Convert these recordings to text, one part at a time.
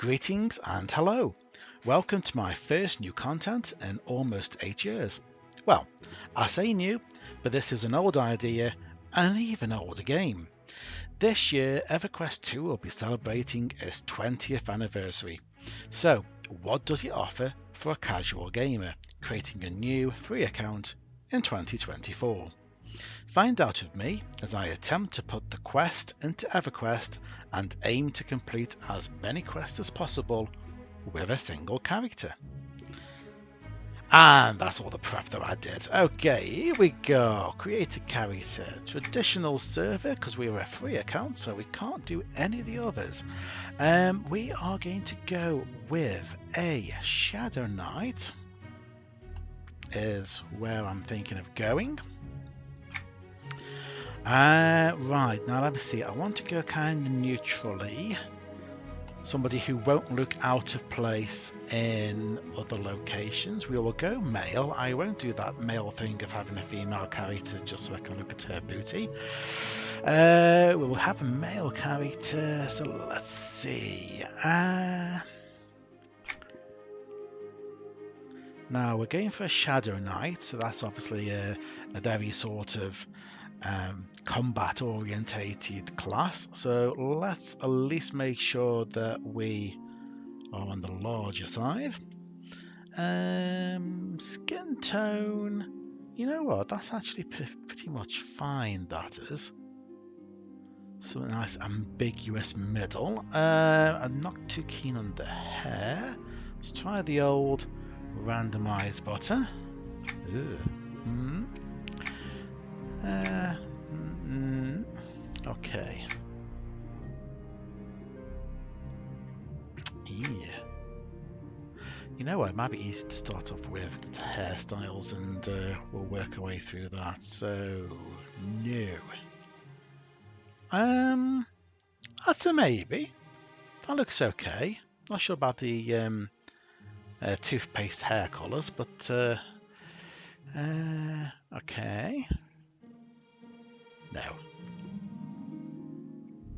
Greetings and hello. Welcome to my first new content in almost 8 years. Well, I say new, but this is an old idea and an even older game. This year, EverQuest II will be celebrating its 20th anniversary. So, what does it offer for a casual gamer creating a new free account in 2024? Find out with me as I attempt to put the quest into EverQuest and aim to complete as many quests as possible with a single character. And that's all the prep that I did. Okay, here we go. Create a character. Traditional server, because we're a free account, so we can't do any of the others. We are going to go with a Shadow Knight, is where I'm thinking of going. Right, now let me see. I want to go kind of neutrally. Somebody who won't look out of place in other locations. We will go male. I won't do that male thing of having a female character just so I can look at her booty. We will have a male character, so let's see. Now we're going for a Shadow Knight, so that's obviously a very sort of combat orientated class, so let's at least make sure that we are on the larger side. Skin tone, you know what, that's actually pretty much fine, that is. So a nice ambiguous middle. I'm not too keen on the hair. Let's try the old randomize button. Okay. Yeah. You know what? It might be easy to start off with the hairstyles, and we'll work our way through that. So, no. That's a maybe. That looks okay. Not sure about the toothpaste hair colours, but okay. No.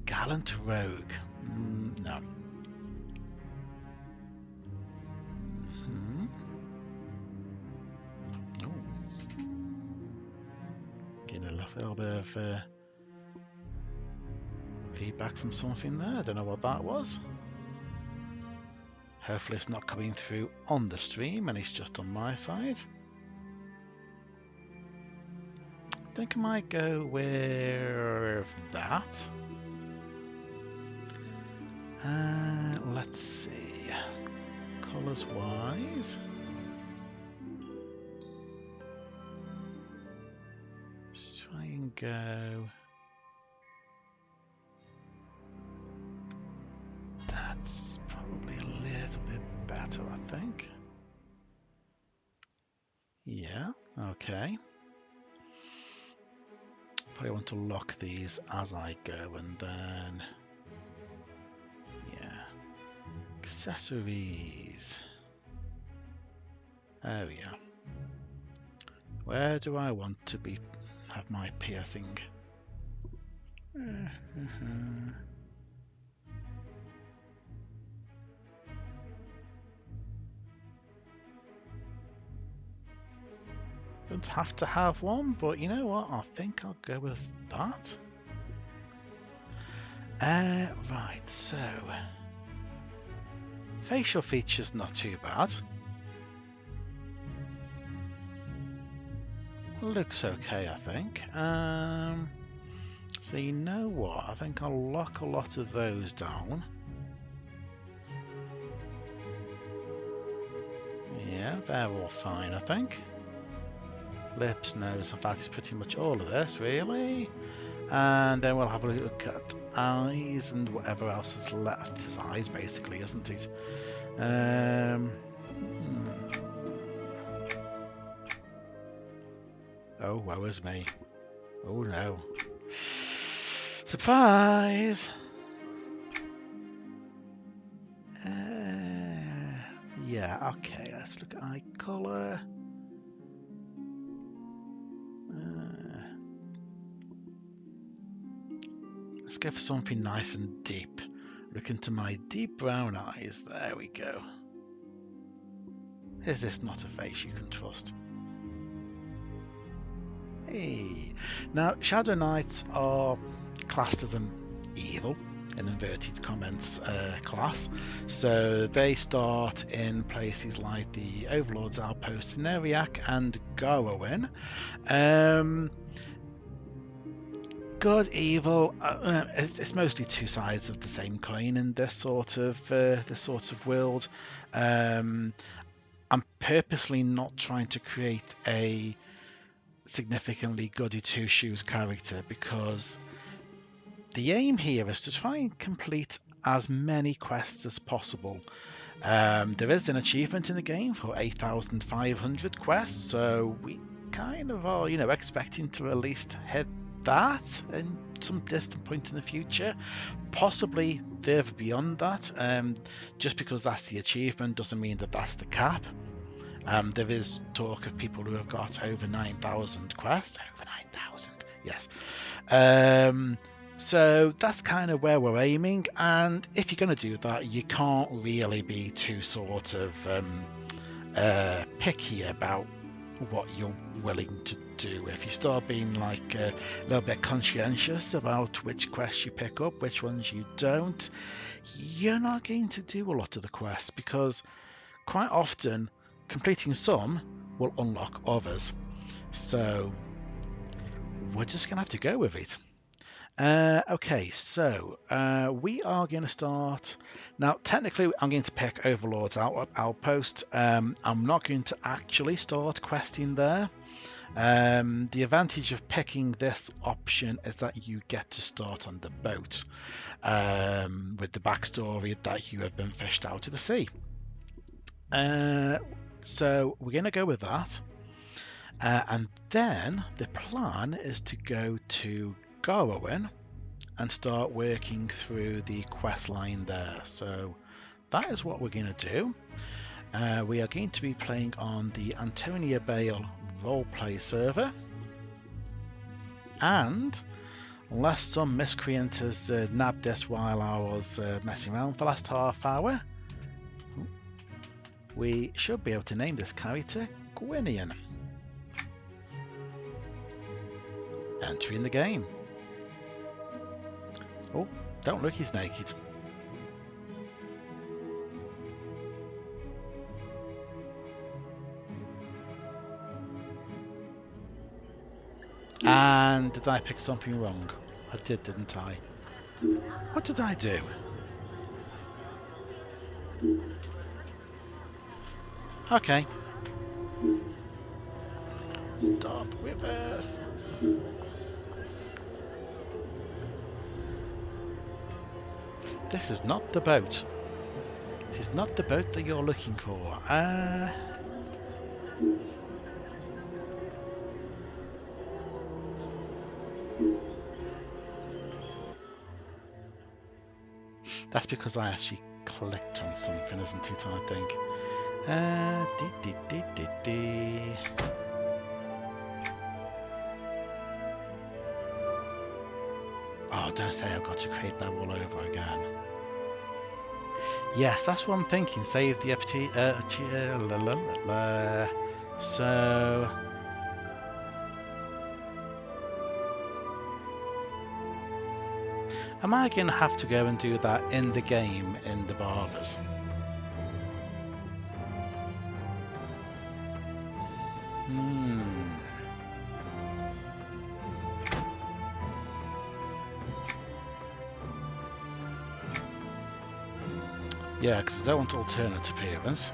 Gallant rogue. No. Getting a little bit of feedback from something there. I don't know what that was. Hopefully it's not coming through on the stream and it's just on my side. I think I might go with that. Let's see. Colours wise. Let's try and go. That's probably a little bit better, I think. Yeah, okay. Probably want to lock these as I go, and then yeah, accessories. Oh yeah. Where do I want to have my piercing? Don't have to have one, but you know what? I think I'll go with that. Right, so facial features not too bad. Looks okay, I think. So you know what? I think I'll lock a lot of those down. Yeah, they're all fine, I think. Lips, nose, in fact, it's pretty much all of this, really. And then we'll have a look at eyes and whatever else is left. It's eyes, basically, isn't it? Oh, woe is me. Oh, no. Surprise! Yeah, okay, let's look at eye colour. Let's go for something nice and deep Look into my deep brown eyes. There we go. Is this not a face you can trust? Hey. Now, Shadow Knights are classed as an evil, in inverted comments, class. So they start in places like the Overlord's Outpost in Neriak and Gorowyn. Good, evil. It's mostly two sides of the same coin in this sort of world. I'm purposely not trying to create a significantly goody two shoes character because the aim here is to try and complete as many quests as possible. There is an achievement in the game for 8,500 quests, so we kind of are, expecting to at least hit that in some distant point in the future, possibly further beyond that. Just because that's the achievement doesn't mean that that's the cap. There is talk of people who have got over 9,000 quests. Over 9,000, yes. So that's kind of where we're aiming, and if you're going to do that, you can't really be too sort of picky about what you're willing to do. If you start being like a little bit conscientious about which quests you pick up, which ones you don't, you're not going to do a lot of the quests, because quite often completing some will unlock others. So we're just gonna have to go with it. Okay, so we are going to start now. Technically, I'm going to pick Overlord's Outpost. I'm not going to actually start questing there. The advantage of picking this option is that you get to start on the boat with the backstory that you have been fished out of the sea. So we're going to go with that. And then the plan is to go to Gorowyn and start working through the quest line there. So that is what we're going to do. We are going to be playing on the Antonia Bale roleplay server, and unless some miscreant has nabbed this while I was messing around for the last half hour, we should be able to name this character Gwinian. Entering the game. Oh, don't look, he's naked. And did I pick something wrong? I did, didn't I? What did I do? Okay. Stop with us. This is not the boat. This is not the boat that you're looking for. That's because I actually clicked on something, isn't it, I think? Oh, don't say I've got to create that all over again. Yes, that's what I'm thinking. Save the So am I going to have to go and do that in the game in the barbers? Yeah, because I don't want alternate appearance.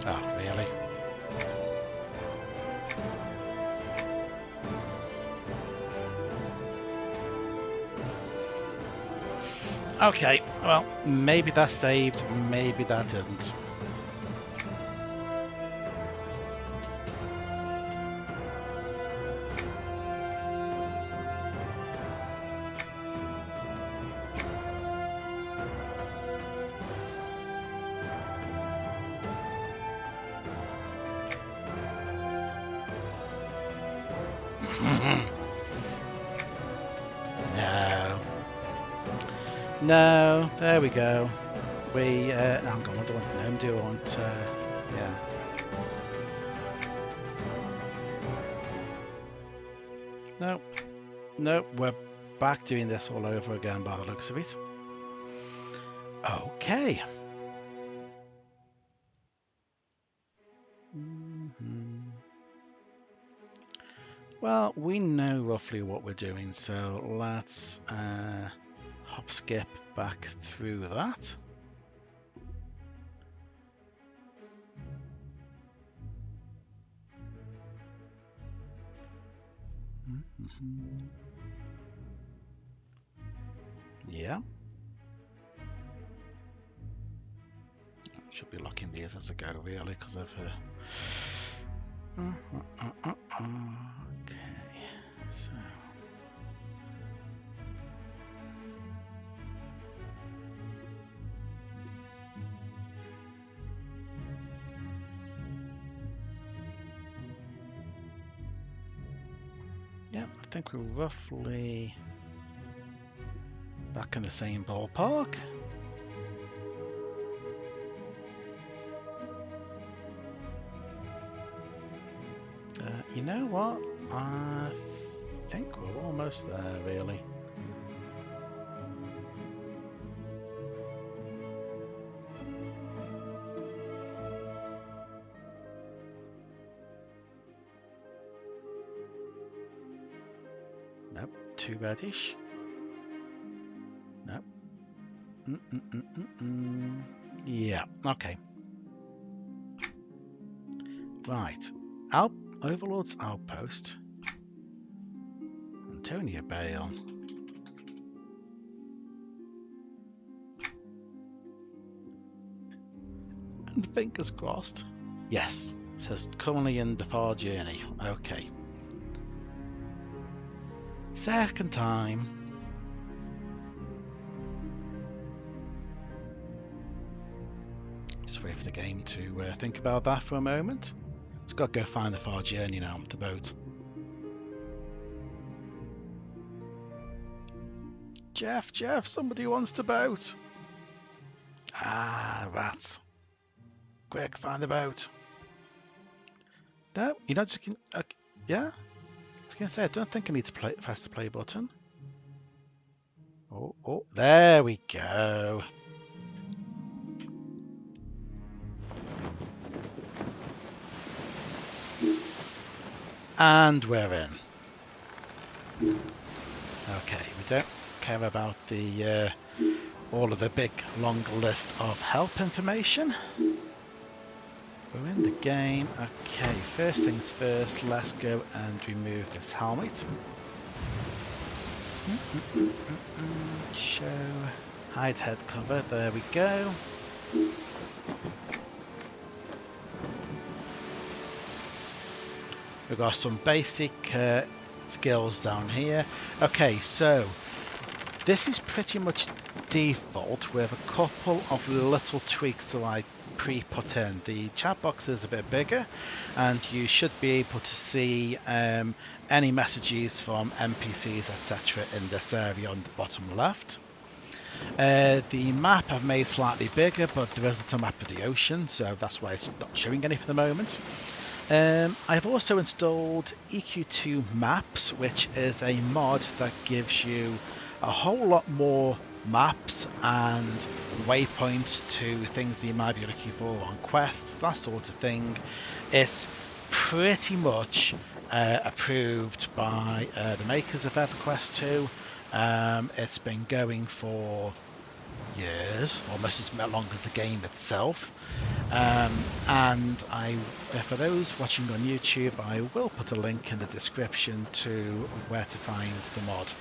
Oh, really? Okay, well, maybe that saved, maybe that didn't. No. No, there we go. We, hang on, I don't want them, do I want, yeah. No, no, we're back doing this all over again by the looks of it. Okay. Well, we know roughly what we're doing, so let's hop skip back through that. Yeah. Should be locking these as I go, really, because I've... Okay, so... Yeah, I think we're roughly back in the same ballpark. You know what? I think we're almost there, really. Nope, too reddish. Nope. Yeah, okay. Right. Overlord's Outpost. Antonia Bale. And fingers crossed. Yes. It says currently in the far journey. Okay. Second time. Just wait for the game to think about that for a moment. It's got to go find the far journey now, the boat. Jeff, somebody wants the boat. Ah, rats. Quick, find the boat. No, you're not just... yeah? I was going to say, I don't think I need to press the play button. Oh, there we go. And we're in. Okay, we don't care about the all of the big long list of help information. We're in the game. Okay, first things first, let's go and remove this helmet. Show hide head cover, there we go. We've got some basic skills down here. Okay, so this is pretty much default with a couple of little tweaks that I pre-put in. The chat box is a bit bigger and you should be able to see any messages from NPCs, etc. in this area on the bottom left. The map I've made slightly bigger, but there isn't a map of the ocean, so that's why it's not showing any for the moment. I've also installed EQ2 Maps, which is a mod that gives you a whole lot more maps and waypoints to things that you might be looking for on quests, that sort of thing. It's pretty much approved by the makers of EverQuest II. It's been going for years, almost as long as the game itself. And for those watching on YouTube, I will put a link in the description to where to find the mod.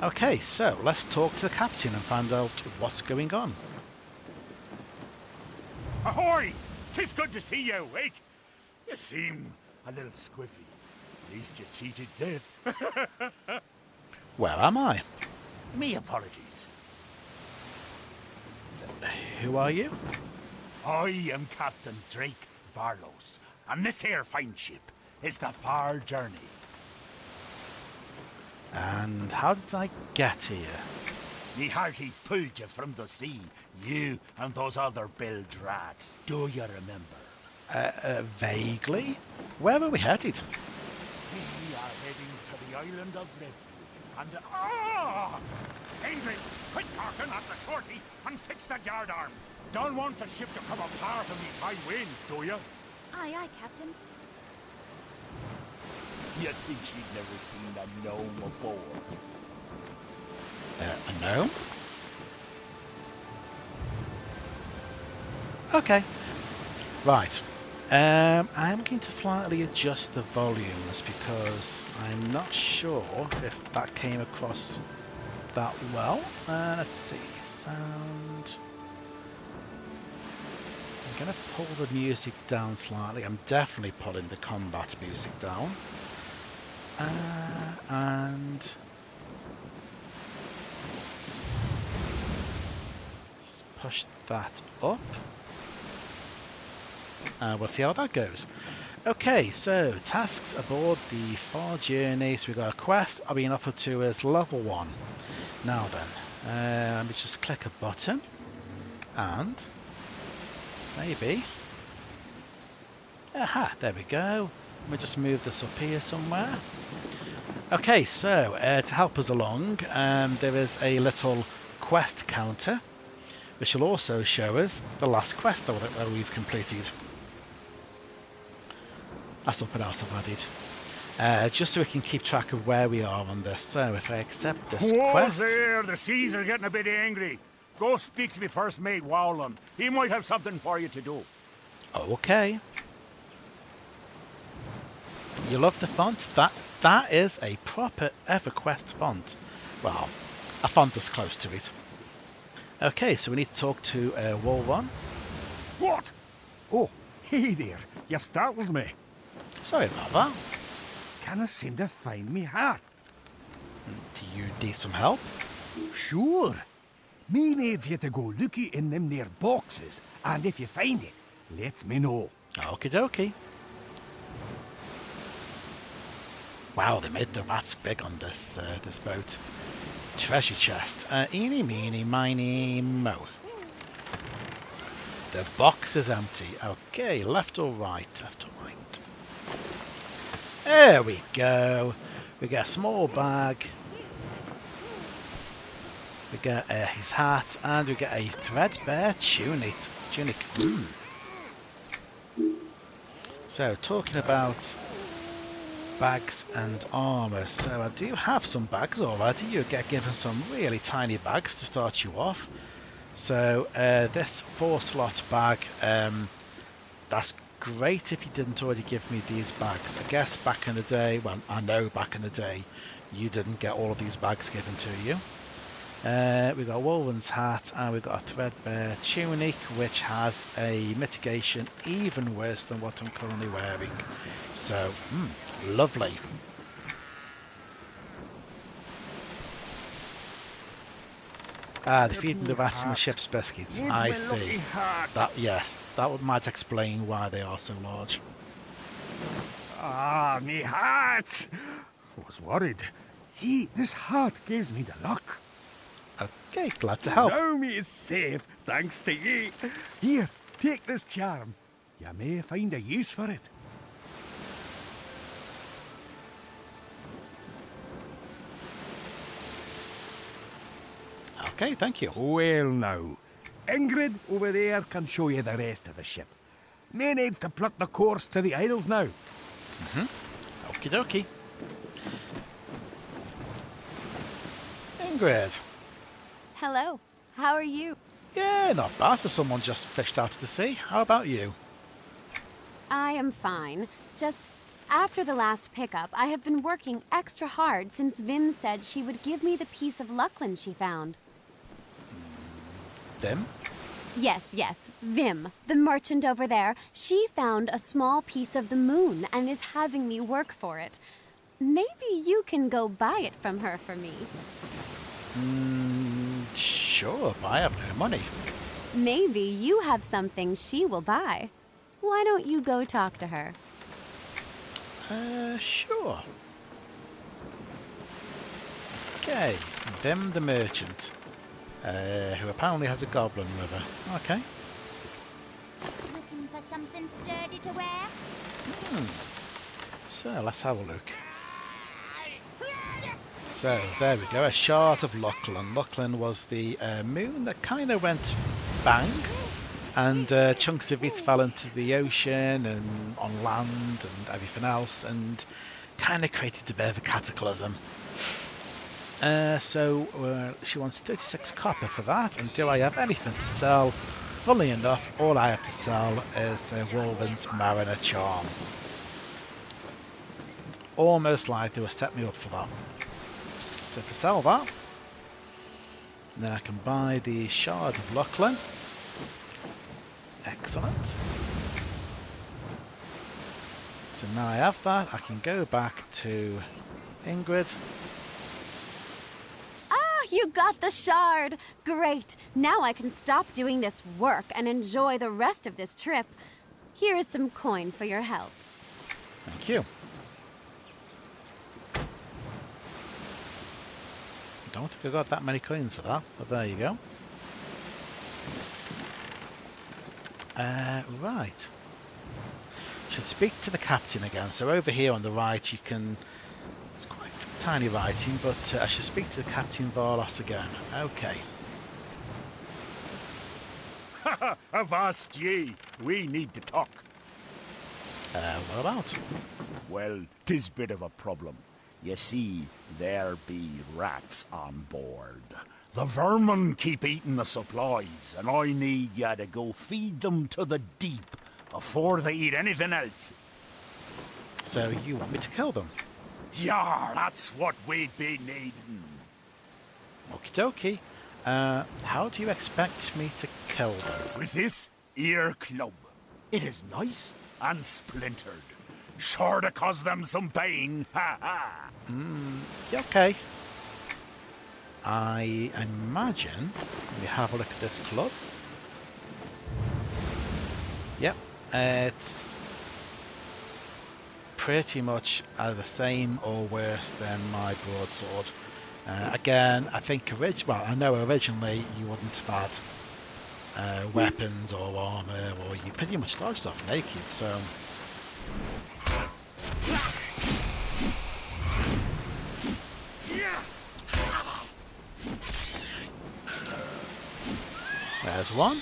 Okay, so let's talk to the captain and find out what's going on. Ahoy! 'Tis good to see you awake. You seem a little squiffy. At least you cheated death. Where am I? Me apologies. Who are you? I am Captain Drake Varlos, and this here fine ship is the far journey. And how did I get here? Me hearties pulled you from the sea, you and those other bilge rats. Do you remember? Vaguely. Where were we headed? We are heading to the island of Redwood. And Angry, quit talking at the shorty and fix the yardarm. Don't want the ship to come apart in these high winds, do you? Aye, aye, Captain. You think she'd never seen a gnome before? A gnome? Okay. Right. I'm going to slightly adjust the volumes because I'm not sure if that came across that well. Let's see. Sound. I'm going to pull the music down slightly. I'm definitely pulling the combat music down. And let's push that up. We'll see how that goes. Okay, so tasks aboard the far journey. So we've got a quest being offered to us level 1. Now then, let me just click a button and maybe. Aha, there we go. Let me just move this up here somewhere. Okay, so to help us along, there is a little quest counter which will also show us the last quest that we've completed. That's something else I've added. Just so we can keep track of where we are on this. So if I accept this quest... there! The seas are getting a bit angry. Go speak to me first mate, Wowland. He might have something for you to do. Okay. You love the font? That is a proper EverQuest font. Well, a font that's close to it. Okay, so we need to talk to Gorowyn. What? Oh, hey there. You startled me. Sorry about that. Can't I seem to find me hat? Do you need some help? Sure. Me needs you to go looky in them there boxes, and if you find it, let me know. Okie dokie. Wow, they made the rats big on this this boat. Treasure chest. Eeny, meeny, miny, mo. The box is empty. Okay, left or right? Left or right? There we go. We get a small bag. We get his hat, and we get a threadbare tunic. So, talking about bags and armour. So I do have some bags already. You get given some really tiny bags to start you off. So this 4-slot bag, that's great if you didn't already give me these bags. I guess back in the day, well, I know back in the day, you didn't get all of these bags given to you. We've got a Gorowyn's hat and we've got a threadbare tunic which has a mitigation even worse than what I'm currently wearing. So, lovely. They're feeding the rats in the ship's biscuits. I see. That might explain why they are so large. Ah, me hat! I was worried. See, this hat gives me the luck. Okay, glad to help. Now me is safe, thanks to ye. Here, take this charm. You may find a use for it. Okay, thank you. Well now, Ingrid over there can show you the rest of the ship. Me needs to plot the course to the Isles now. Okie dokie. Ingrid. Hello. How are you? Yeah, not bad for someone just fished out of the sea. How about you? I am fine. Just after the last pickup, I have been working extra hard since Vim said she would give me the piece of Luckland she found. Vim? Yes, Vim, the merchant over there. She found a small piece of the moon and is having me work for it. Maybe you can go buy it from her for me. Sure, but I have no money. Maybe you have something she will buy. Why don't you go talk to her? Sure. Okay, Vim the merchant, who apparently has a goblin with her. Okay. Looking for something sturdy to wear? So let's have a look. So there we go, a shard of Lachlan. Lachlan was the moon that kind of went bang, and chunks of it fell into the ocean and on land and everything else, and kind of created a bit of a cataclysm. So she wants 36 copper for that, and do I have anything to sell? Funnily enough, all I have to sell is Wolven's Mariner Charm. It's almost like they were setting me up for that. So if I sell that, then I can buy the Shard of Lachlan. Excellent. So now I have that, I can go back to Ingrid. You got the shard! Great! Now I can stop doing this work and enjoy the rest of this trip. Here is some coin for your help. Thank you. Don't think I got that many coins for that, but there you go. Right. Should speak to the captain again. So over here on the right you can... It's quite tiny writing, but I should speak to the Captain Varlos again. Okay. Avast ye! We need to talk. What about? Well, 'tis bit of a problem. You see, there be rats on board. The vermin keep eating the supplies, and I need ya to go feed them to the deep afore they eat anything else. So you want me to kill them? Yar, that's what we'd be needing. Okie dokie. How do you expect me to kill them? With this ear club. It is nice and splintered. Sure to cause them some pain. Ha ha. Yeah, okay. I imagine... Let me have a look at this club. Yep. It's pretty much the same or worse than my broadsword. Again, I think I know originally you wouldn't have had weapons or armor, or you pretty much started off naked, so... There's one.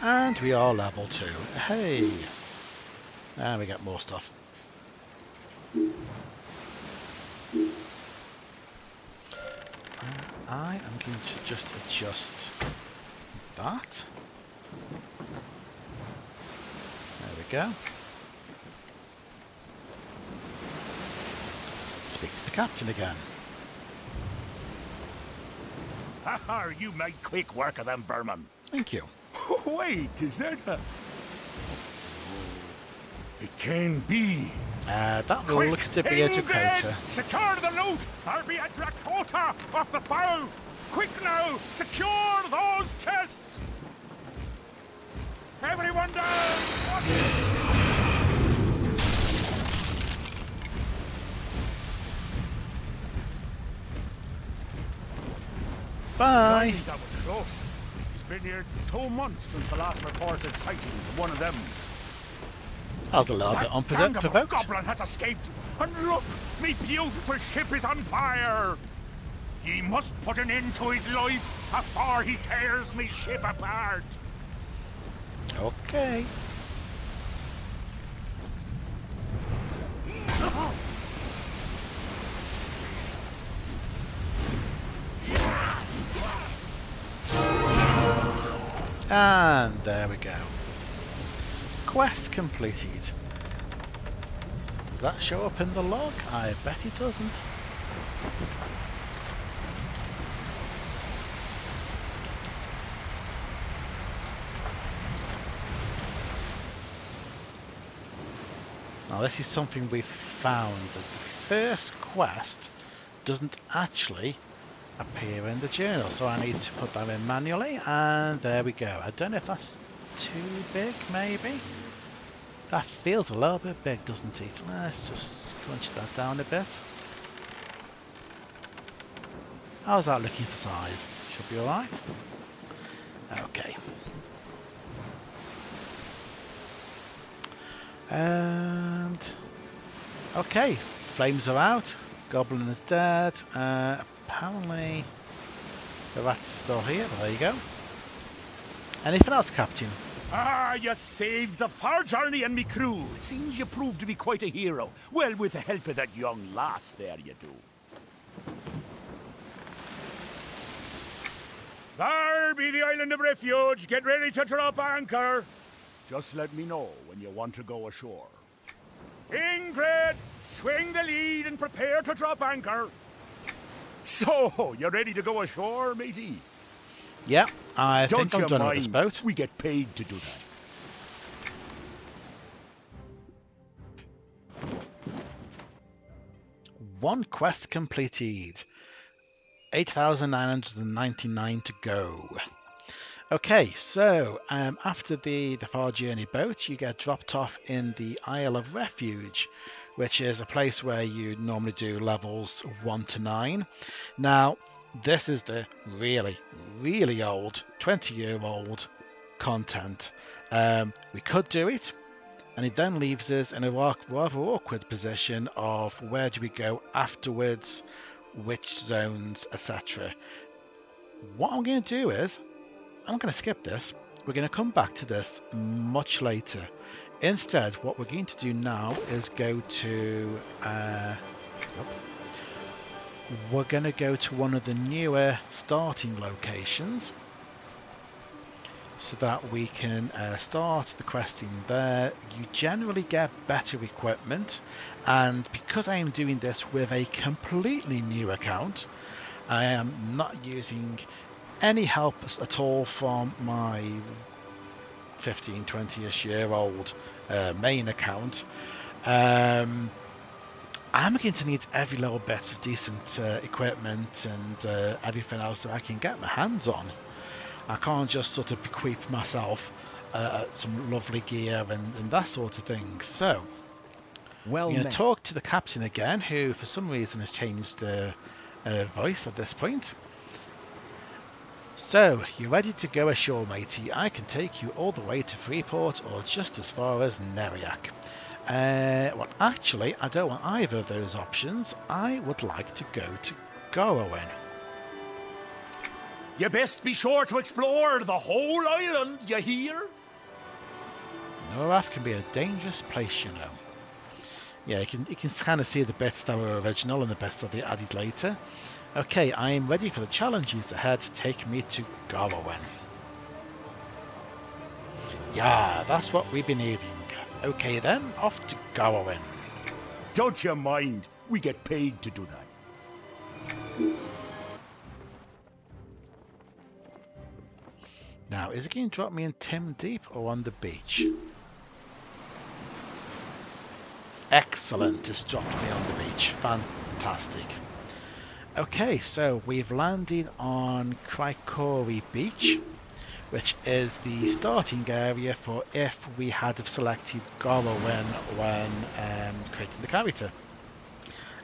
And we are level 2. Hey! And we get more stuff. I am going to just adjust that. There we go. Speak to the captain again. Ha! You made quick work of them vermin. Thank you. Wait, is that a... It can be. That one looks to be a Dakota. Secure the loot! I'll be a Dakota off the bow! Quick now! Secure those chests! Everyone down! Bye! That was close. It's been here 2 months since the last reported sighting of one of them. I was a little bit unprovoked. Goblin has escaped, and look, me beautiful ship is on fire. Ye must put an end to his life afore he tears me ship apart. Okay. And there we go. Quest completed. Does that show up in the log? I bet it doesn't. Now this is something we've found, that the first quest doesn't actually appear in the journal, so I need to put that in manually, and there we go. I don't know if that's too big, maybe? That feels a little bit big, doesn't it? Let's just crunch that down a bit. How's that looking for size? Should be alright. Okay. And okay, flames are out. Goblin is dead. Apparently the rat's still here, but there you go. Anything else, Captain? Ah, you saved the far journey and me crew. It seems you proved to be quite a hero. Well, with the help of that young lass there, you do. There be the island of refuge. Get ready to drop anchor. Just let me know when you want to go ashore. Ingrid, swing the lead and prepare to drop anchor. So, you ready to go ashore, matey? Yeah, I Don't think I'm done with this boat. We get paid to do that. One quest completed. 8,999 to go. Okay, so after the far journey boat, you get dropped off in the Isle of Refuge, which is a place where you normally do levels 1 to 9. Now, this is the really, really old, 20-year-old content. We could do it, and it then leaves us in a rather awkward position of where do we go afterwards, which zones, etc. What I'm going to do is, I'm going to skip this. We're going to come back to this much later. Instead, what we're going to do now is go to... we're going to go to one of the newer starting locations so that we can start the questing there. You generally get better equipment, and because I am doing this with a completely new account, I am not using any help at all from my 15-20ish year old main account. I'm going to need every little bit of decent equipment and everything else that I can get my hands on. I can't just sort of bequeath myself some lovely gear and that sort of thing. So, Well, I'm going to talk to the captain again, who for some reason has changed voice at this point. So, you ready to go ashore, matey? I can take you all the way to Freeport or just as far as Neriak. Well, actually, I don't want either of those options. I would like to go to Gorowyn. You best be sure to explore the whole island, you hear? Norath can be a dangerous place, you know. Yeah, you can kind of see the bits that were original and the bits that they added later. Okay, I am ready for the challenges ahead. Take me to Gorowyn. Yeah, that's what we've been needing. Okay then, off to Gorowyn. Don't you mind. We get paid to do that. Now, is it going to drop me in Tim Deep or on the beach? Excellent, it's dropped me on the beach. Fantastic. Okay, so we've landed on Chrykori Beach, which is the starting area for if we had have selected Gorowyn when creating the character.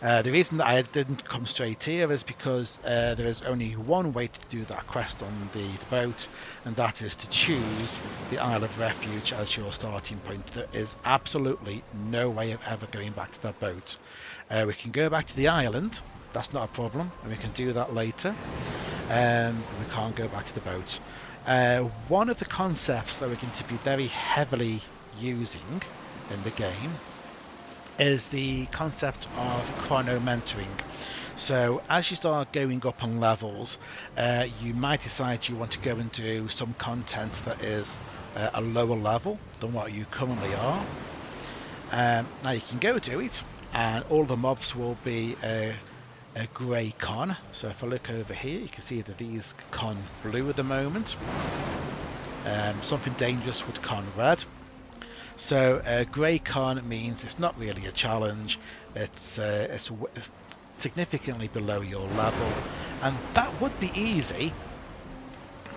The reason that I didn't come straight here is because there is only one way to do that quest on the boat, and that is to choose the Isle of Refuge as your starting point. There is absolutely no way of ever going back to that boat. We can go back to the island, that's not a problem, and we can do that later. We can't go back to the boat. One of the concepts that we're going to be very heavily using in the game is the concept of chrono mentoring. So as you start going up on levels, you might decide you want to go and do some content that is a lower level than what you currently are. Now you can go do it, and all the mobs will be a grey con. So if I look over here, you can see that these con blue at the moment. Something dangerous would con red. So Grey Con means it's not really a challenge. It's significantly below your level, and that would be easy.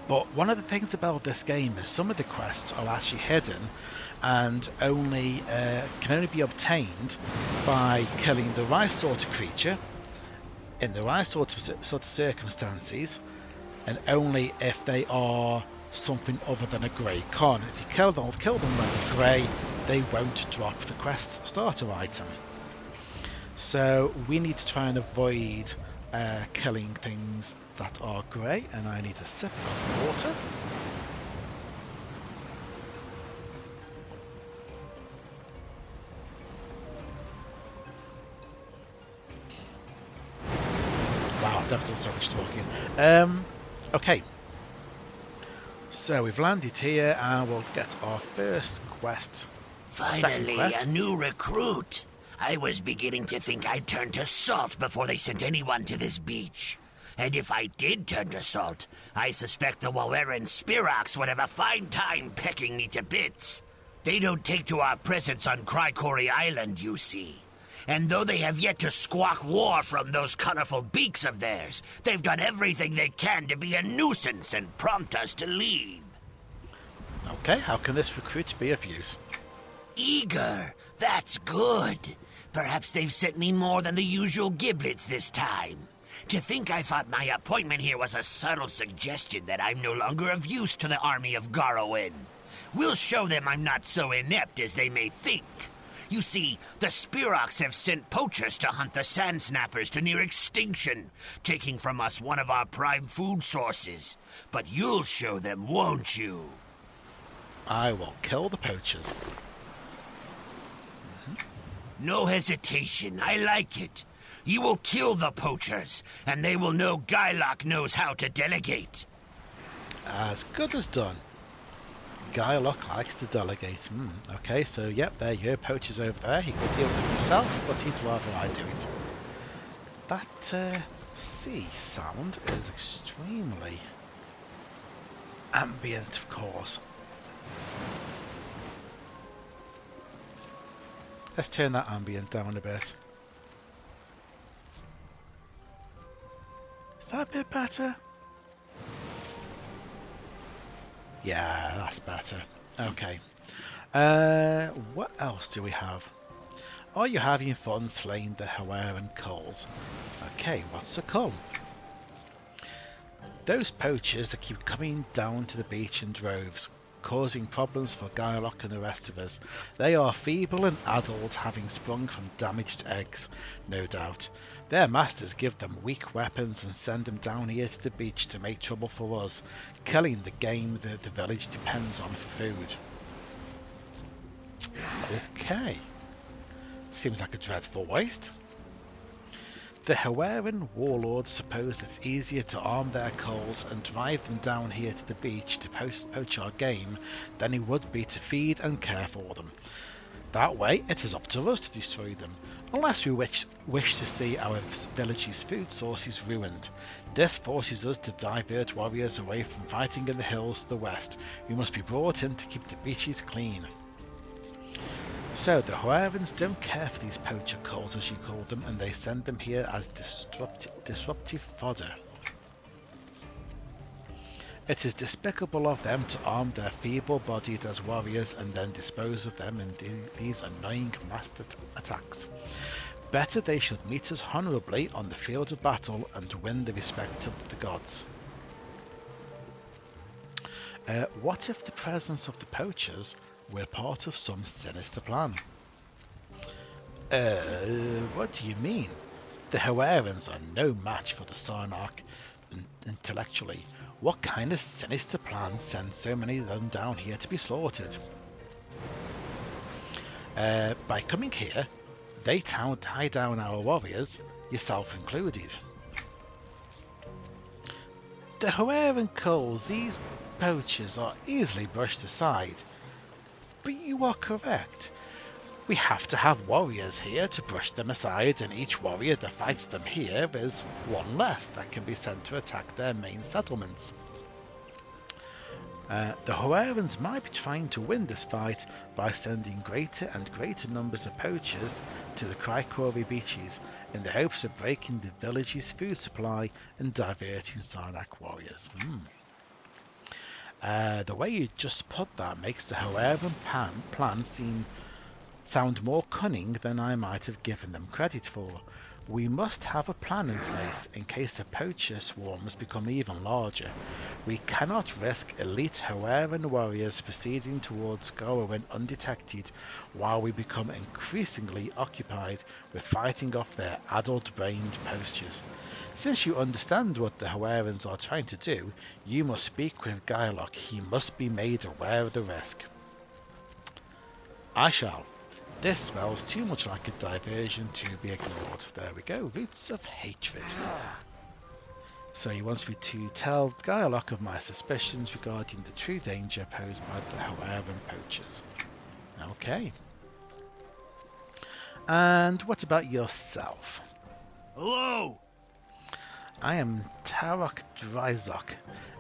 But one of the things about this game is some of the quests are actually hidden and can only be obtained by killing the right sort of creature in the right sort of circumstances, and only if they are something other than a grey con. If you kill them when they're grey, they won't drop the quest starter item. So we need to try and avoid killing things that are grey, and I need a sip of water. Wow, I've never done so much talking. Okay. So we've landed here and we'll get our first quest. Finally, a new recruit. I was beginning to think I'd turn to salt before they sent anyone to this beach. And if I did turn to salt, I suspect the Gorowyn Spirox would have a fine time pecking me to bits. They don't take to our presence on Chrykori Island, you see. And though they have yet to squawk war from those colorful beaks of theirs, they've done everything they can to be a nuisance and prompt us to leave. Okay, how can this recruit be of use? Eager. That's good. Perhaps they've sent me more than the usual giblets this time. To think I thought my appointment here was a subtle suggestion that I'm no longer of use to the army of Gorowyn. We'll show them I'm not so inept as they may think. You see, the Spirox have sent poachers to hunt the sand snappers to near extinction, taking from us one of our prime food sources. But you'll show them, won't you? I will kill the poachers. No hesitation. I like it. You will kill the poachers, and they will know Guylock knows how to delegate. As good as done. Guylock likes to delegate. Okay, so yep, there you go. Poachers over there. He could deal with them himself, but he'd rather I do it. That sea sound is extremely ambient, of course. Let's turn that ambient down a bit. Is that a bit better? Yeah, that's better. Okay. What else do we have? Are you having fun slaying the Gorowyn culls? Okay, what's a cull? Those poachers that keep coming down to the beach in droves, causing problems for Guylock and the rest of us. They are feeble and adult, having sprung from damaged eggs, no doubt. Their masters give them weak weapons and send them down here to the beach to make trouble for us, killing the game that the village depends on for food. Okay. Seems like a dreadful waste. The Gorowyn warlords suppose it's easier to arm their culls and drive them down here to the beach to poach our game than it would be to feed and care for them. That way, it is up to us to destroy them, unless we wish to see our village's food sources ruined. This forces us to divert warriors away from fighting in the hills to the west, who must be brought in to keep the beaches clean. So the Gorowyns don't care for these poacher culls, as you call them, and they send them here as disruptive fodder. It is despicable of them to arm their feeble-bodied as warriors and then dispose of them in these annoying massed attacks. Better they should meet us honourably on the field of battle and win the respect of the gods. What if the presence of the poachers were part of some sinister plan? What do you mean? The Gorowyns are no match for the Sarnak intellectually. What kind of sinister plan sends so many of them down here to be slaughtered? By coming here, they tie down our warriors, yourself included. The Gorowyn culls, these poachers, are easily brushed aside. But you are correct. We have to have warriors here to brush them aside, and each warrior that fights them here is one less that can be sent to attack their main settlements. The Hoerans might be trying to win this fight by sending greater and greater numbers of poachers to the Chrykori beaches in the hopes of breaking the village's food supply and diverting Sarnak warriors. The way you just put that makes the Hoeran plan sound more cunning than I might have given them credit for. We must have a plan in place in case the poacher swarms become even larger. We cannot risk elite Hoeran warriors proceeding towards Gorowyn undetected while we become increasingly occupied with fighting off their adult-brained poachers. Since you understand what the Hoerans are trying to do, you must speak with Gailoc. He must be made aware of the risk. I shall. This smells too much like a diversion to be ignored. There we go, roots of hatred. So he wants me to tell Gailoc of my suspicions regarding the true danger posed by the Hoeran poachers. Okay. And what about yourself? Hello! I am Tarok Dryzok.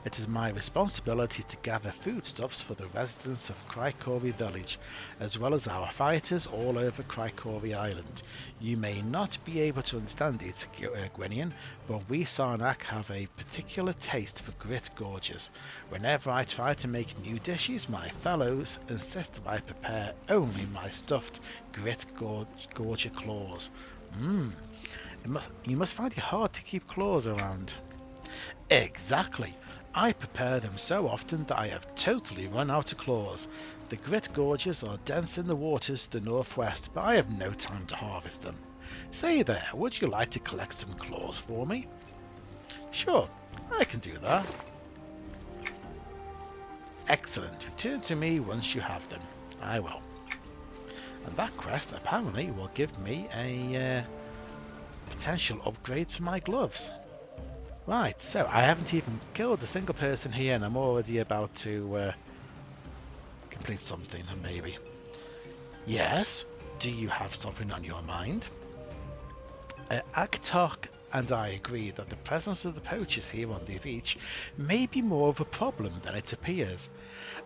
It is my responsibility to gather foodstuffs for the residents of Chrykori village, as well as our fighters all over Chrykori Island. You may not be able to understand it, Gwenian, but we Sarnak have a particular taste for grit gorges. Whenever I try to make new dishes, my fellows insist that I prepare only my stuffed grit gorger claws. You must find it hard to keep claws around. Exactly. I prepare them so often that I have totally run out of claws. The grit gorges are dense in the waters to the northwest, but I have no time to harvest them. Say there, would you like to collect some claws for me? Sure, I can do that. Excellent. Return to me once you have them. I will. And that quest apparently will give me a potential upgrade for my gloves. Right, so I haven't even killed a single person here and I'm already about to complete something, maybe. Yes, do you have something on your mind? Aktok and I agree that the presence of the poachers here on the beach may be more of a problem than it appears.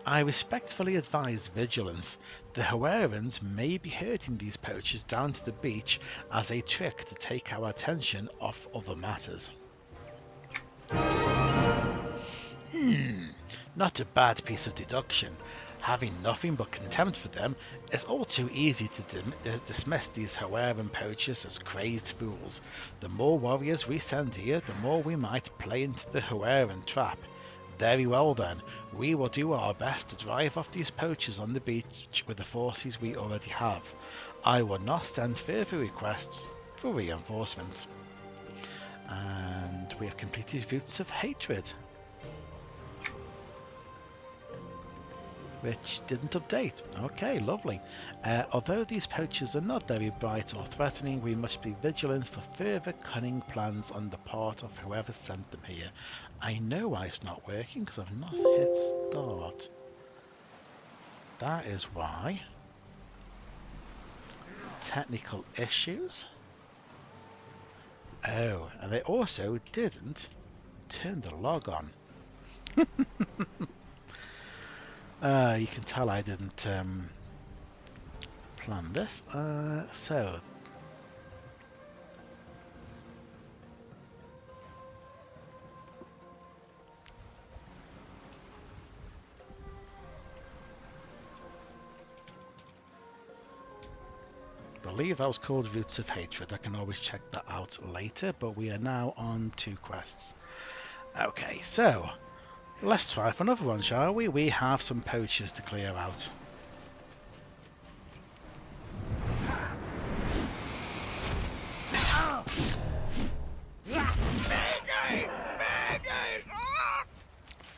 I respectfully advise vigilance. The Hoerans may be herding these poachers down to the beach as a trick to take our attention off other matters. Not a bad piece of deduction. Having nothing but contempt for them, it's all too easy to dismiss these Hoeran poachers as crazed fools. The more warriors we send here, the more we might play into the Hoeran trap. Very well then, we will do our best to drive off these poachers on the beach with the forces we already have. I will not send further requests for reinforcements. And we have completed Roots of Hatred, which didn't update. Okay, lovely. Although these poachers are not very bright or threatening, we must be vigilant for further cunning plans on the part of whoever sent them here. I know why it's not working because I've not hit start. That is why. Technical issues. Oh, and they also didn't turn the log on. You can tell I didn't plan this. So I believe that was called Roots of Hatred. I can always check that out later, but we are now on 2 quests. Okay, so let's try for another one, shall we? We have some poachers to clear out.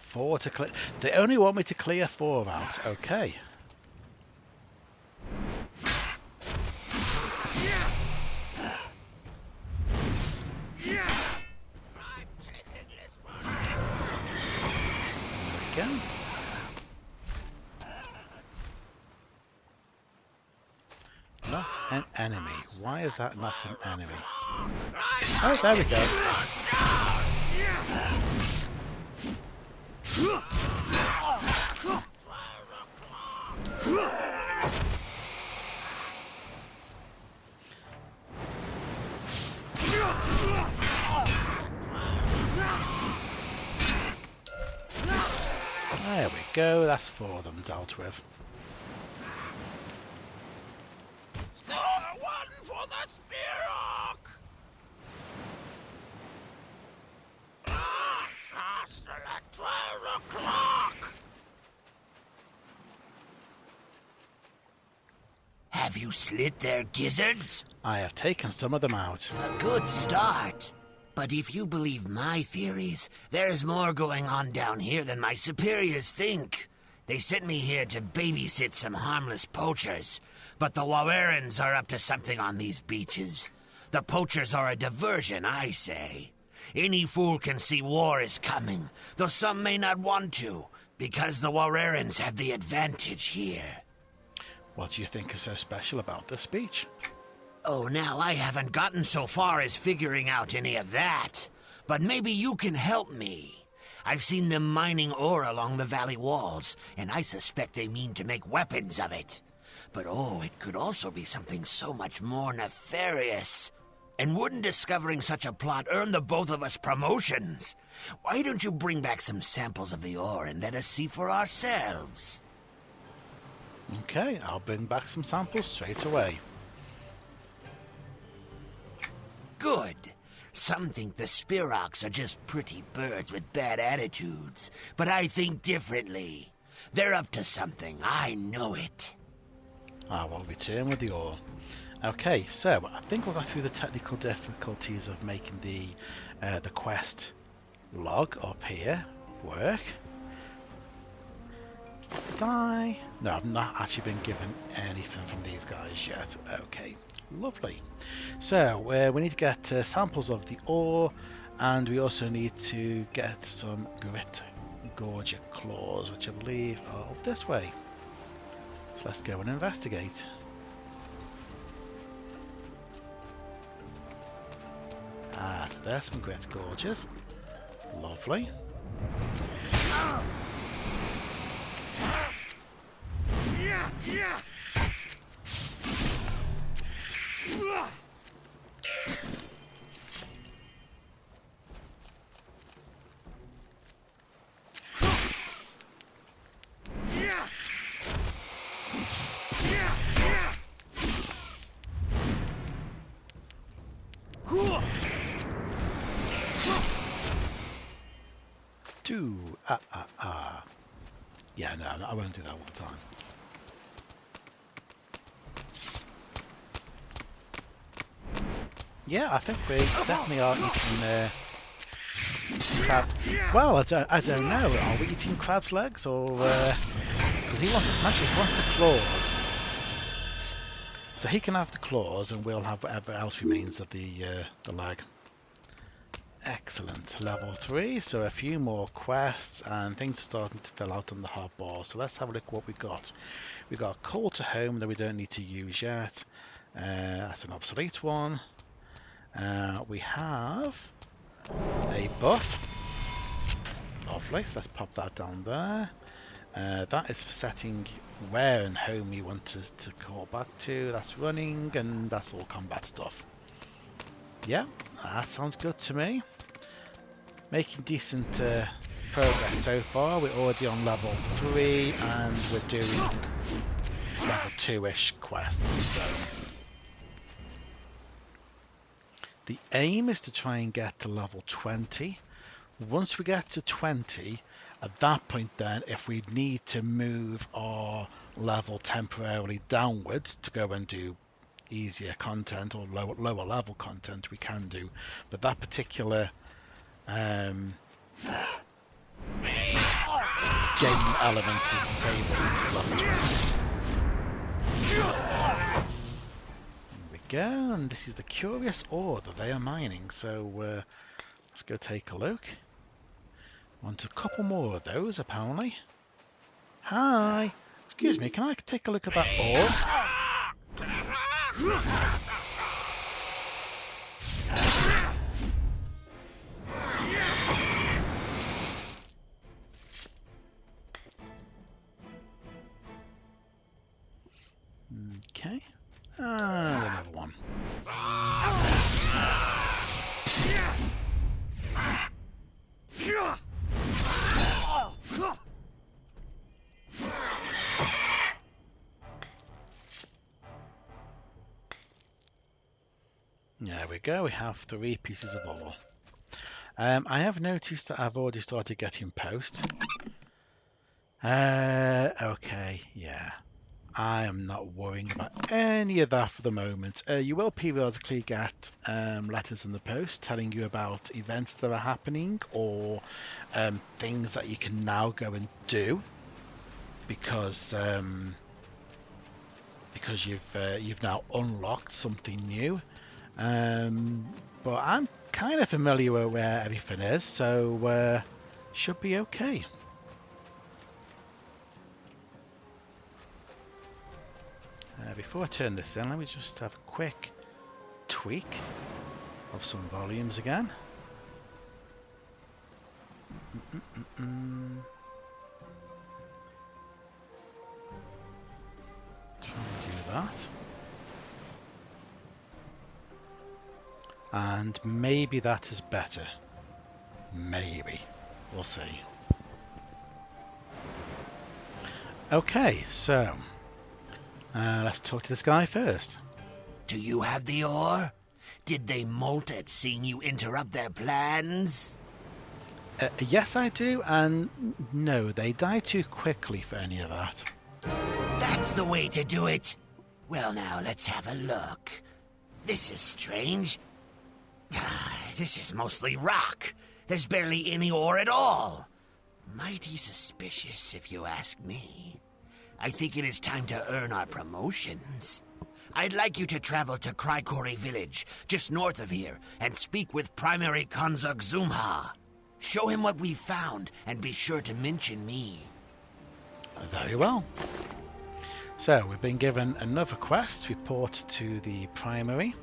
Four to clear. They only want me to clear 4 out. Okay. Not an enemy. Why is that not an enemy? Oh, there we go. There we go, that's 4 of them dealt with. Score 1 for the Spearhawk! Still at 12 o'clock! Have you slit their gizzards? I have taken some of them out. A good start. But if you believe my theories, there's more going on down here than my superiors think. They sent me here to babysit some harmless poachers, but the Wawerans are up to something on these beaches. The poachers are a diversion, I say. Any fool can see war is coming, though some may not want to, because the Wawerans have the advantage here. What do you think is so special about this beach? Oh, now I haven't gotten so far as figuring out any of that. But maybe you can help me. I've seen them mining ore along the valley walls, and I suspect they mean to make weapons of it. But oh, it could also be something so much more nefarious. And wouldn't discovering such a plot earn the both of us promotions? Why don't you bring back some samples of the ore and let us see for ourselves? Okay, I'll bring back some samples straight away. Good. Some think the Spearhawks are just pretty birds with bad attitudes, but I think differently. They're up to something, I know it. I will return with the ore. Okay, so I think we got through the technical difficulties of making the quest log up here work. Did I? No, I've not actually been given anything from these guys yet. Okay, lovely. So we need to get samples of the ore, and we also need to get some grit gorget claws, which I believe are up this way. So let's go and investigate. Ah, so there's some grit gorges. Lovely. Yeah, no, I won't do that all the time. Yeah, I think we definitely are eating crab. Well, I don't know. Are we eating crab's legs, or because he wants the claws, so he can have the claws, and we'll have whatever else remains of the leg. Excellent. Level 3, so a few more quests and things are starting to fill out on the hotbar. So let's have a look at what we got. We got a call to home that we don't need to use yet. That's an obsolete one. We have a buff. Lovely, so let's pop that down there. That is for setting where and home you want to call back to. That's running, and that's all combat stuff. Yeah, that sounds good to me. Making decent progress so far. We're already on level 3 and we're doing level 2-ish quests. So the aim is to try and get to level 20. Once we get to 20, at that point then, if we need to move our level temporarily downwards to go and do easier content or lower level content, we can do, but that particular game element is disabled until level 20. There we go, and this is the curious ore that they are mining, so let's go take a look. Want a couple more of those apparently. Hi, excuse me, can I take a look at that ore? There we go, we have 3 pieces of ore. I have noticed that I've already started getting post. Okay, yeah. I am not worrying about any of that for the moment. You will periodically get letters in the post telling you about events that are happening or things that you can now go and do because you've now unlocked something new. But I'm kind of familiar with where everything is, so should be okay. Before I turn this in, let me just have a quick tweak of some volumes again. Try and do that. And maybe that is better. Maybe. We'll see. Okay, so let's talk to this guy first. Do you have the ore? Did they molt at seeing you interrupt their plans? Yes, I do, and no, they die too quickly for any of that. That's the way to do it. Well, now, let's have a look. This is strange. This is mostly rock. There's barely any ore at all. Mighty suspicious, if you ask me. I think it is time to earn our promotions. I'd like you to travel to Chrykori village, just north of here, and speak with Primary Konzuk Zumha. Show him what we found, and be sure to mention me. Very well. So, we've been given another quest. Report to the primary.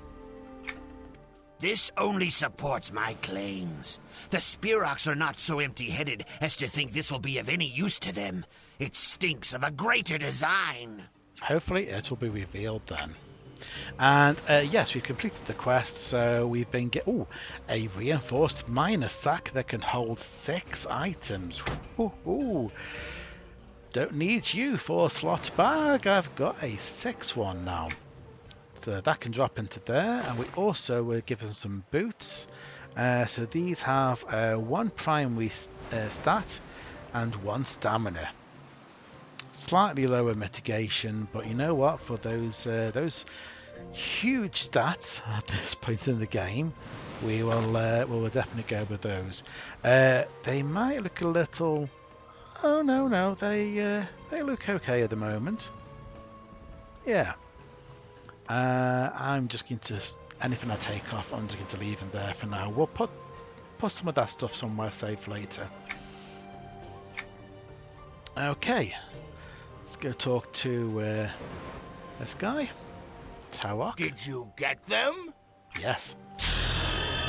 This only supports my claims. The Spiroks are not so empty-headed as to think this will be of any use to them. It stinks of a greater design. Hopefully it will be revealed then. And yes, we've completed the quest, so we've been a reinforced miner sack that can hold 6 items. Ooh. Don't need you for a slot bag. I've got a 6 one now. So that can drop into there, and we also were given some boots. So these have 1 primary stat and 1 stamina. Slightly lower mitigation, but you know what? For those huge stats at this point in the game, we will definitely go with those. They might look a little. Oh no, they look okay at the moment. Yeah. I'm just going to anything I take off. I'm just going to leave them there for now. We'll put some of that stuff somewhere safe later. Okay. Let's go talk to this guy, Tawok. Did you get them? Yes.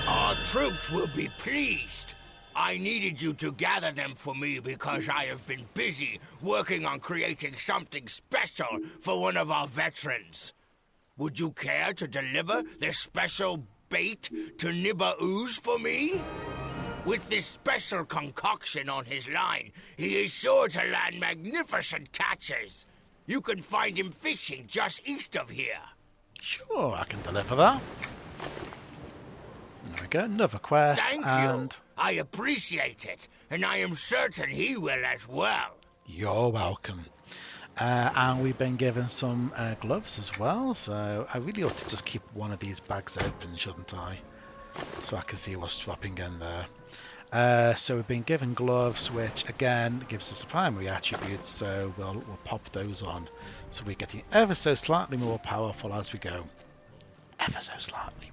Our troops will be pleased. I needed you to gather them for me because I have been busy working on creating something special for one of our veterans. Would you care to deliver this special bait to Nibba Ooze for me? With this special concoction on his line, he is sure to land magnificent catches. You can find him fishing just east of here. Sure, I can deliver that. There we go, another quest. Thank you. I appreciate it, and I am certain he will as well. You're welcome. And we've been given some gloves as well, so I really ought to just keep one of these bags open, shouldn't I? So I can see what's dropping in there. So we've been given gloves, which again gives us the primary attributes, so we'll pop those on. So we're getting ever so slightly more powerful as we go. Ever so slightly.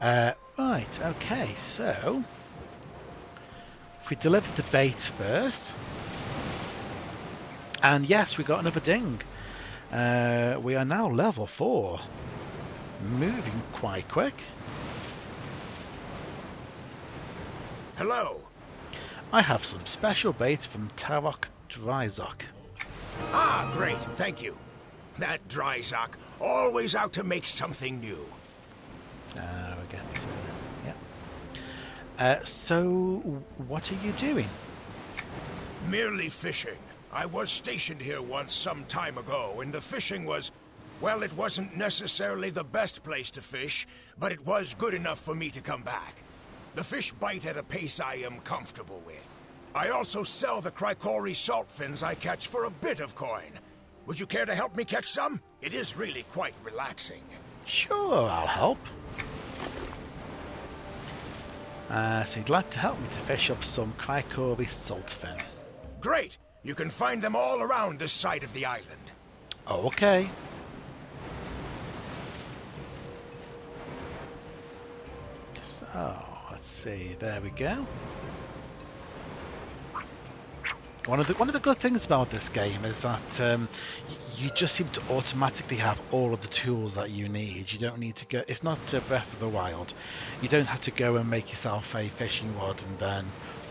Right, okay, so if we deliver the bait first. And yes, we got another ding. We are now level 4. Moving quite quick. Hello. I have some special bait from Tawok Dryzock. Ah, great, thank you. That Dryzock, always out to make something new. We get yeah. So, what are you doing? Merely fishing. I was stationed here once some time ago, and the fishing was Well, it wasn't necessarily the best place to fish, but it was good enough for me to come back. The fish bite at a pace I am comfortable with. I also sell the Chrykori salt fins I catch for a bit of coin. Would you care to help me catch some? It is really quite relaxing. Sure, I'll help. So you'd like to help me to fish up some Chrykori salt fin? Great! You can find them all around this side of the island. Oh, okay. So, let's see, there we go. One of the good things about this game is that you just seem to automatically have all of the tools that you need. You don't need to go. It's not Breath of the Wild. You don't have to go and make yourself a fishing rod and then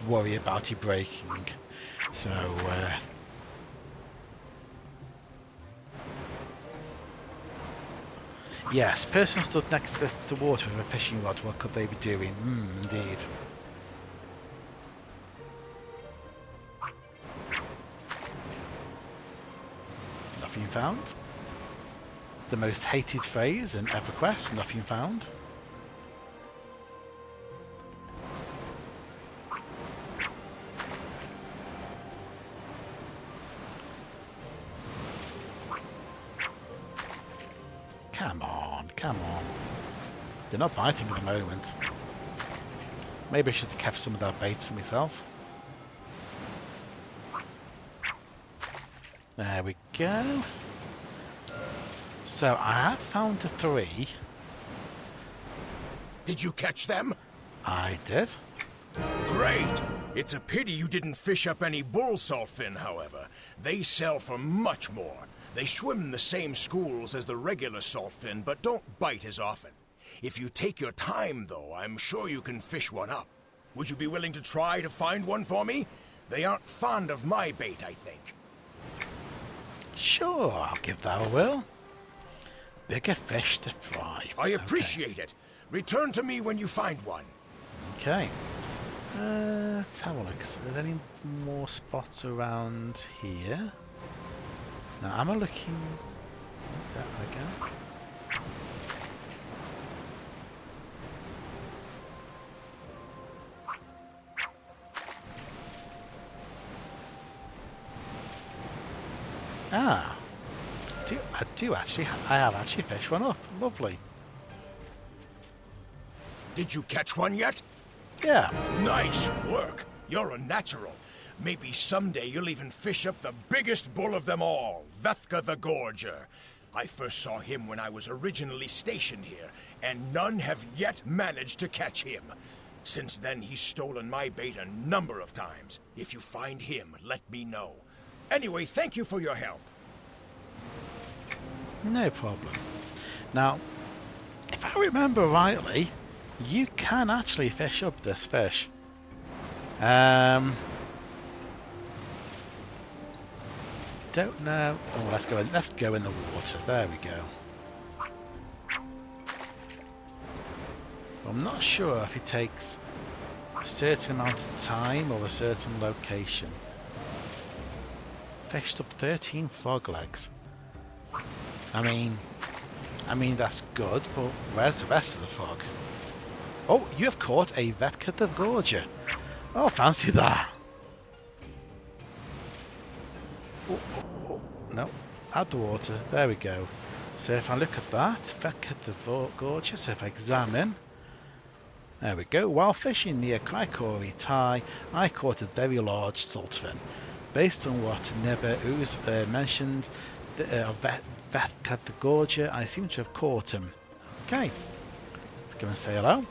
worry about it breaking. So. Yes, person stood next to the water with a fishing rod. What could they be doing? Indeed. Nothing found. The most hated phrase in EverQuest, nothing found. Come on, come on. They're not biting at the moment. Maybe I should have kept some of that bait for myself. There we go. So I have found the 3. Did you catch them? I did. Great! It's a pity you didn't fish up any bull saltfin, however. They sell for much more. They swim in the same schools as the regular saltfin, but don't bite as often. If you take your time, though, I'm sure you can fish one up. Would you be willing to try to find one for me? They aren't fond of my bait, I think. Sure, I'll give that a whirl. Bigger fish to fry. I appreciate it. Return to me when you find one. Okay. Let's have a look. So are there any more spots around here? Now, am I looking... There we go. Ah, I have actually fished one up. Lovely. Did you catch one yet? Yeah. Nice work. You're a natural. Maybe someday you'll even fish up the biggest bull of them all, Vethka the Gorger. I first saw him when I was originally stationed here, and none have yet managed to catch him. Since then, he's stolen my bait a number of times. If you find him, let me know. Anyway, thank you for your help. No problem. Now, if I remember rightly, you can actually fish up this fish. Don't know. Oh, let's go in the water. There we go. I'm not sure if it takes a certain amount of time or a certain location. Fished up 13 frog legs. I mean that's good, but where's the rest of the frog? Oh, you have caught a Vethka the Gorger. Oh, fancy that. Oh, no, add the water. There we go. So if I look at that, Vethka the Gorger, so if I examine, there we go. While fishing near Chrykori Isle, I caught a very large saltfin. Based on what Neba Ooze mentioned, Vethka the Gorger, I seem to have caught him. Okay, let's go and say hello.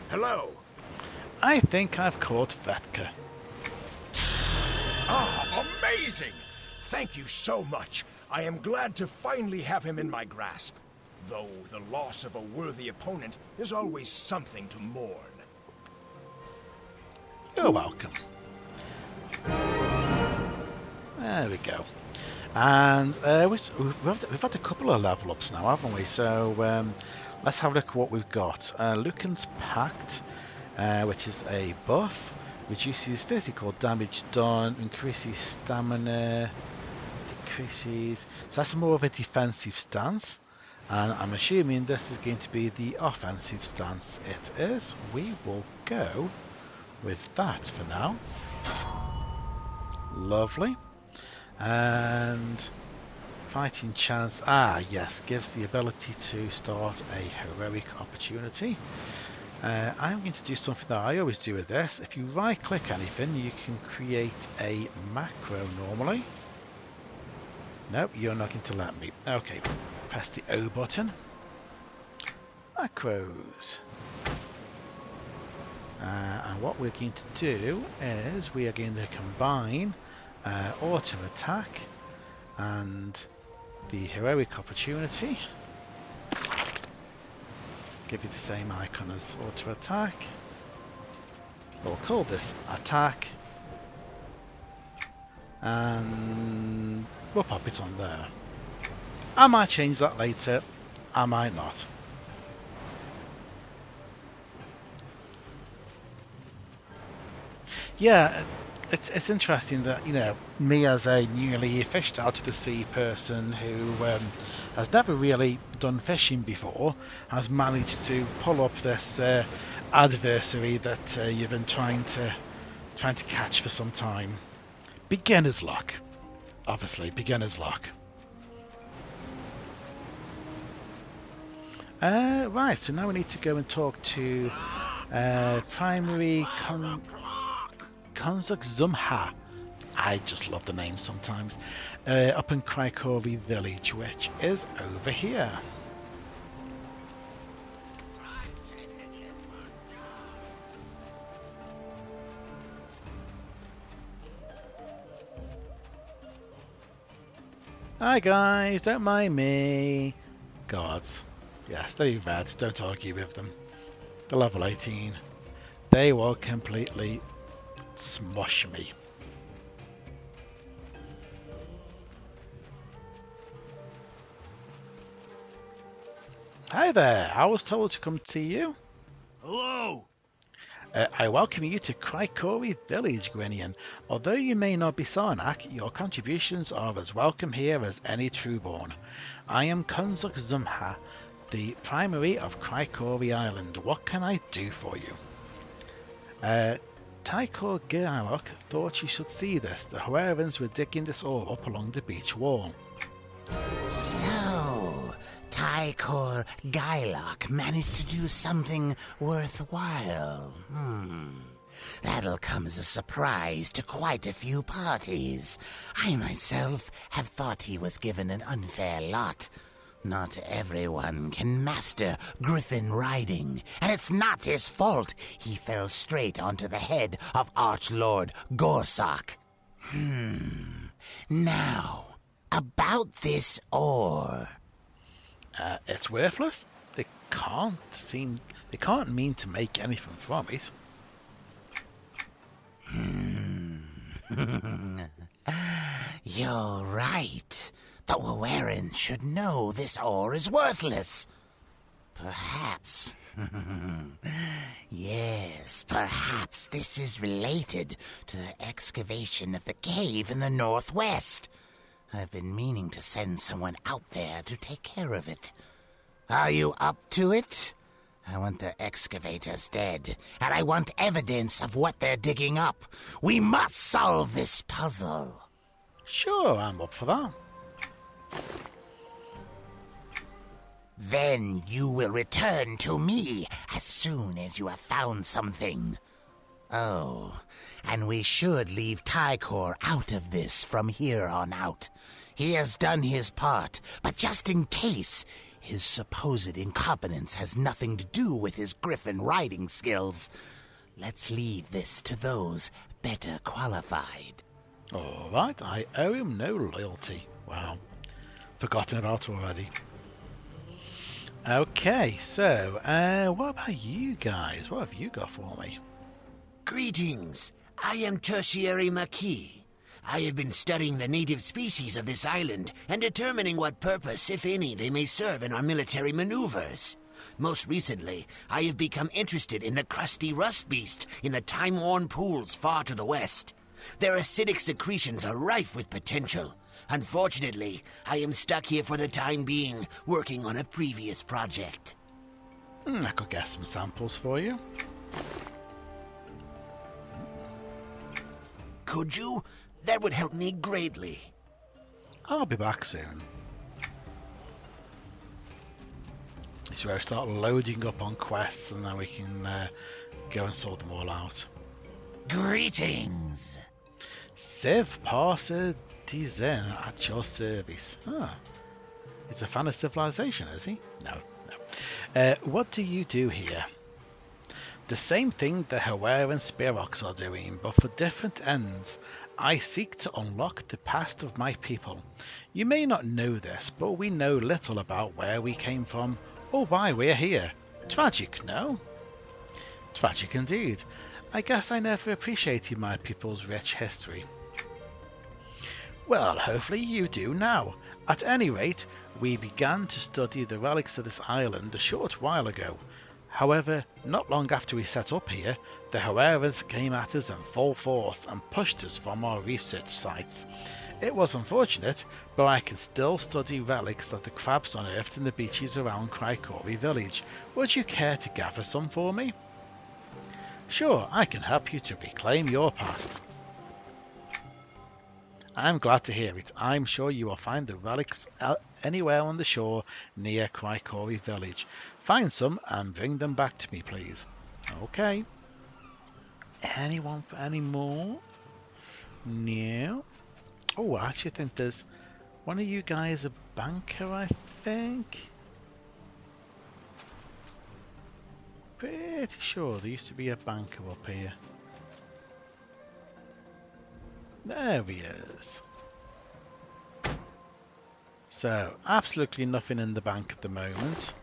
Hello. I think I've caught Vethka. Ah, amazing! Thank you so much. I am glad to finally have him in my grasp. Though the loss of a worthy opponent is always something to mourn. You're welcome. There we go. And we've had a couple of level ups now, haven't we? So let's have a look at what we've got. Lucan's Pact, which is a buff, reduces physical damage done, increases stamina, increases. So that's more of a defensive stance. And I'm assuming this is going to be the offensive stance. It is. We will go with that for now. Lovely. And fighting chance. Ah, yes. Gives the ability to start a heroic opportunity. I'm going to do something that I always do with this. If you right click anything, you can create a macro normally. Nope, you're not going to let me. Okay, press the O button. Macros. And what we're going to do is we are going to combine auto attack and the heroic opportunity. Give you the same icon as auto attack. We'll call this attack. And we'll pop it on there. I might change that later. I might not. Yeah, it's interesting that, you know, me as a newly fished out to the sea person who has never really done fishing before has managed to pull up this adversary that you've been trying to catch for some time. Beginner's luck. Obviously, beginner's luck. Right, so now we need to go and talk to primary Konzuk Zumha. I just love the name sometimes. Up in Chrykori village, which is over here. Hi guys, don't mind me. Gods. Yes, they're red, don't argue with them. They're level 18. They will completely smush me. Hi there, I was told to come to you. Hello! I welcome you to Chrykori Village, Gwinian. Although you may not be Sarnak, your contributions are as welcome here as any trueborn. I am Konzuk Zumha, the primary of Chrykori Island. What can I do for you? Chrykori Isle thought you should see this. The Gorowins were digging this ore up along the beach wall. So, Chrykori Isle managed to do something worthwhile. That'll come as a surprise to quite a few parties. I myself have thought he was given an unfair lot. Not everyone can master griffin riding, and it's not his fault he fell straight onto the head of Archlord Gorsak. Now, about this ore. It's worthless. They can't mean to make anything from it. You're right. The Gorowyn should know this ore is worthless. Perhaps. Yes, perhaps this is related to the excavation of the cave in the northwest. I've been meaning to send someone out there to take care of it. Are you up to it? I want the excavators dead, and I want evidence of what they're digging up. We must solve this puzzle. Sure, I'm up for that. Then you will return to me as soon as you have found something. Oh, and we should leave Chrykori out of this from here on out. He has done his part, but just in case, his supposed incompetence has nothing to do with his griffin riding skills. Let's leave this to those better qualified. All right, I owe him no loyalty. Wow, forgotten about already. Okay, so what about you guys? What have you got for me? Greetings. I am Tertiary Maquis. I have been studying the native species of this island and determining what purpose, if any, they may serve in our military maneuvers. Most recently, I have become interested in the crusty rust beast in the time-worn pools far to the west. Their acidic secretions are rife with potential. Unfortunately, I am stuck here for the time being, working on a previous project. I could get some samples for you. Could you? That would help me greatly. I'll be back soon. This is where I start loading up on quests, and then we can go and sort them all out. Greetings. Civ Parser Dizen at your service. He's a fan of Civilization, is he? No. What do you do here? The same thing the Haware and Spirox are doing, but for different ends. I seek to unlock the past of my people. You may not know this, but we know little about where we came from or why we're here. Tragic, no? Tragic indeed. I guess I never appreciated my people's rich history. Well, hopefully you do now. At any rate, we began to study the relics of this island a short while ago. However, not long after we set up here, the Hawarans came at us in full force and pushed us from our research sites. It was unfortunate, but I can still study relics that the crabs unearthed in the beaches around Chrykori village. Would you care to gather some for me? Sure, I can help you to reclaim your past. I'm glad to hear it. I'm sure you will find the relics anywhere on the shore near Chrykori village. Find some and bring them back to me, please. Okay. Anyone for any more? No. Oh, I actually think there's one of you guys a banker, I think. Pretty sure there used to be a banker up here. There he is. So, absolutely nothing in the bank at the moment.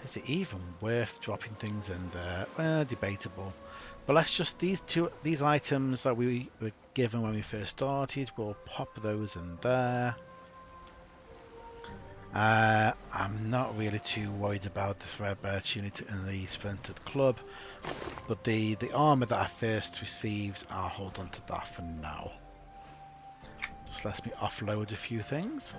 Is it even worth dropping things in there? Well, debatable. But let's just, these items that we were given when we first started, we'll pop those in there. I'm not really too worried about the threadbare tunic in the Splintered Club, but the armour that I first received, I'll hold on to that for now. Just lets me offload a few things.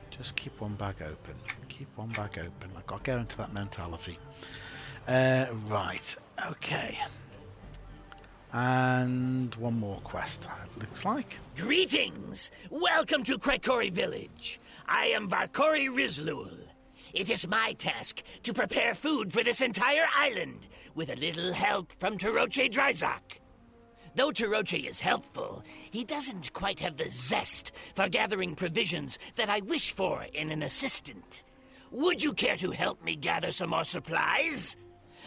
Just keep one bag open. Keep one bag open. I've got to get into that mentality. Right, okay. And one more quest, it looks like. Greetings! Welcome to Chrykori village. I am Varkori Rizlul. It is my task to prepare food for this entire island, with a little help from Taroche Dryzak. Though Taroche is helpful, he doesn't quite have the zest for gathering provisions that I wish for in an assistant. Would you care to help me gather some more supplies?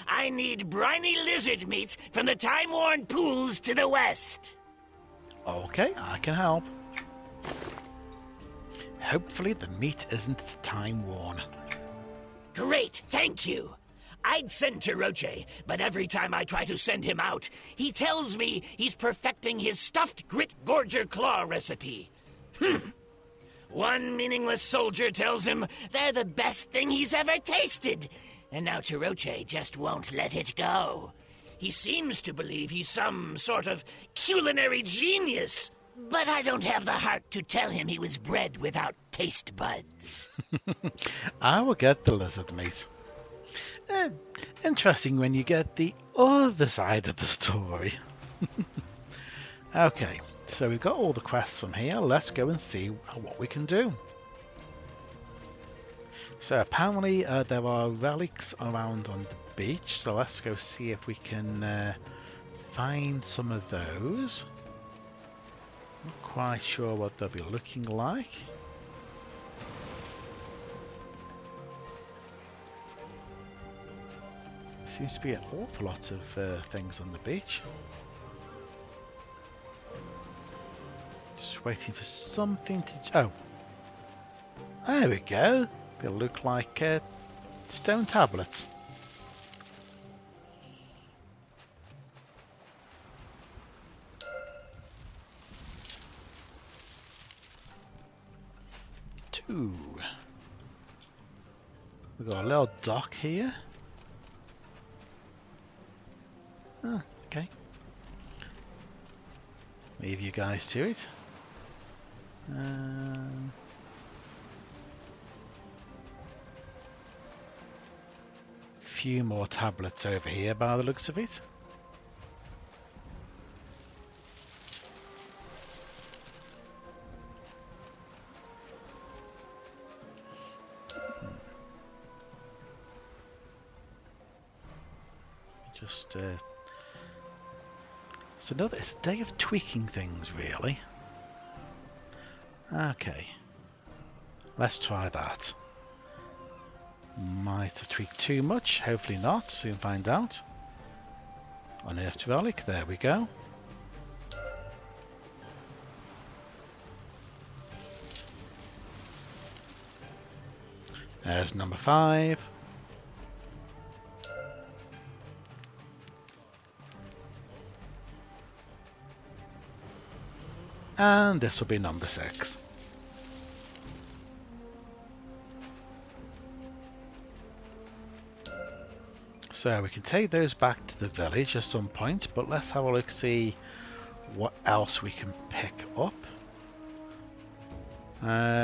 I need briny lizard meat from the time-worn pools to the west. Okay, I can help. Hopefully the meat isn't time-worn. Great, thank you. I'd send Taroche, but every time I try to send him out, he tells me he's perfecting his stuffed grit gorger claw recipe. One meaningless soldier tells him they're the best thing he's ever tasted, and now Taroche just won't let it go. He seems to believe he's some sort of culinary genius, but I don't have the heart to tell him he was bred without taste buds. I will get the lizard meat. Interesting when you get the other side of the story. Okay, so we've got all the quests from here. Let's go and see what we can do. So apparently there are relics around on the beach, so let's go see if we can find some of those. Not quite sure what they'll be looking like. Seems to be an awful lot of things on the beach. Just waiting for something to... Oh! There we go! They look like stone tablets. Two. We've got a little dock here. Ah, okay. Leave you guys to it. Few more tablets over here by the looks of it. Just so another, it's a day of tweaking things, really. Okay, let's try that. Might have tweaked too much, hopefully not, soon find out. Unearthed relic, there we go. There's number 5. And this will be number 6. So we can take those back to the village at some point, but let's have a look, see what else we can pick up.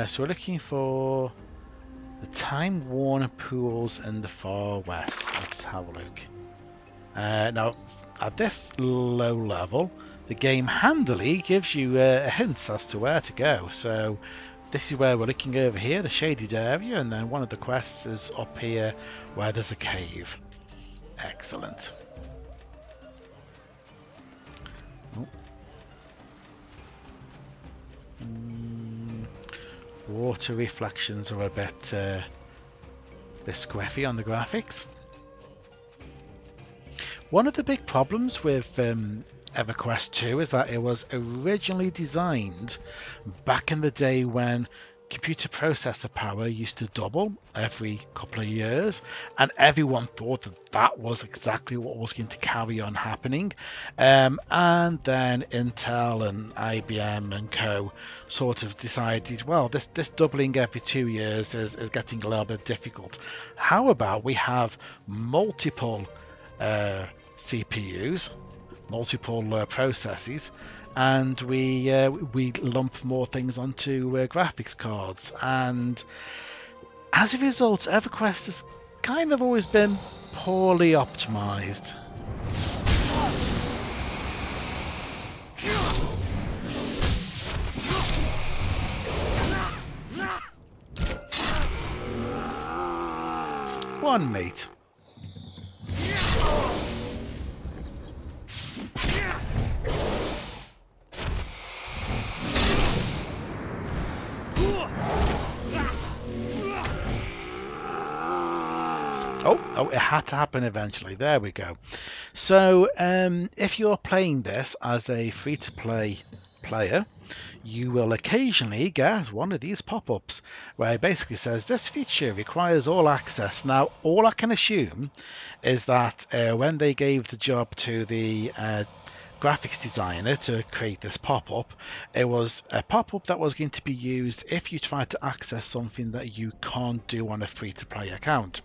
So we're looking for the time-worn pools in the far west. Let's have a look. Now, at this low level, the game handily gives you hints as to where to go. So this is where we're looking over here, the shaded area, and then one of the quests is up here where there's a cave. Excellent. Oh. Water reflections are a bit squiffy on the graphics. One of the big problems with EverQuest II is that it was originally designed back in the day when computer processor power used to double every couple of years, and everyone thought that that was exactly what was going to carry on happening. And then Intel and IBM and co sort of decided, well, this doubling every 2 years is getting a little bit difficult. How about we have multiple CPUs, multiple processes, and we lump more things onto graphics cards, and as a result, EverQuest has kind of always been poorly optimized. One mate. Oh, it had to happen eventually. There we go. So, if you're playing this as a free-to-play player, you will occasionally get one of these pop-ups where it basically says this feature requires all access. Now, all I can assume is that when they gave the job to the graphics designer to create this pop-up, it was a pop-up that was going to be used if you tried to access something that you can't do on a free-to-play account.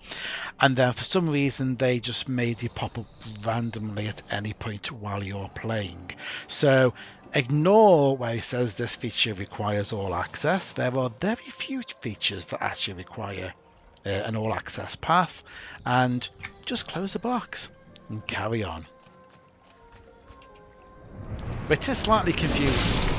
And then for some reason they just made it pop up randomly at any point while you're playing. So ignore where it says this feature requires all access. There are very few features that actually require an all access pass, and just close the box and carry on. But it is slightly confusing.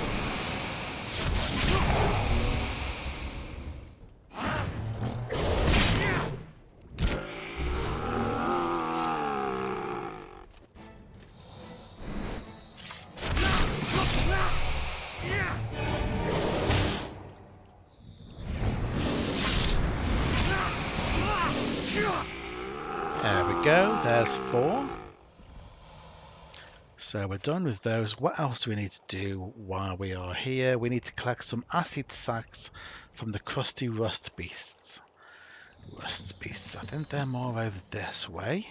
There we go, there's 4. So we're done with those. What else do we need to do while we are here? We need to collect some acid sacks from the crusty rust beasts. Rust beasts, I think they're more over this way.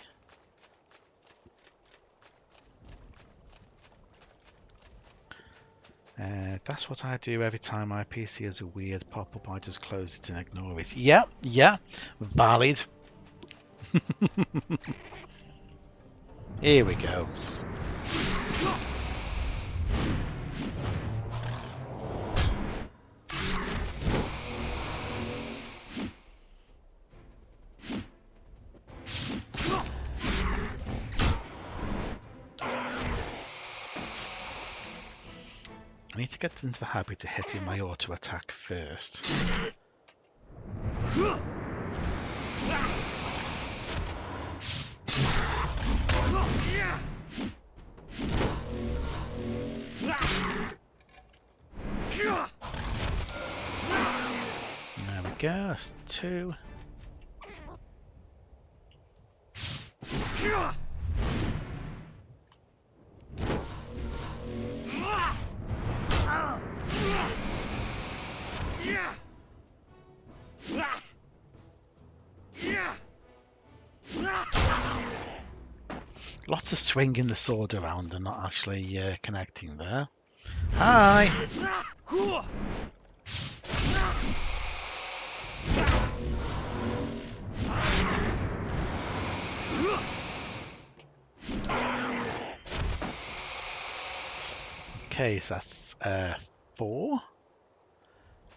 That's what I do every time my PC has a weird pop-up. I just close it and ignore it. Yeah, valid. Here we go. I need to get into the habit of hitting my auto attack first. There we go, that's 2. Lots of swinging the sword around and not actually connecting there. Hi! Okay, so that's 4.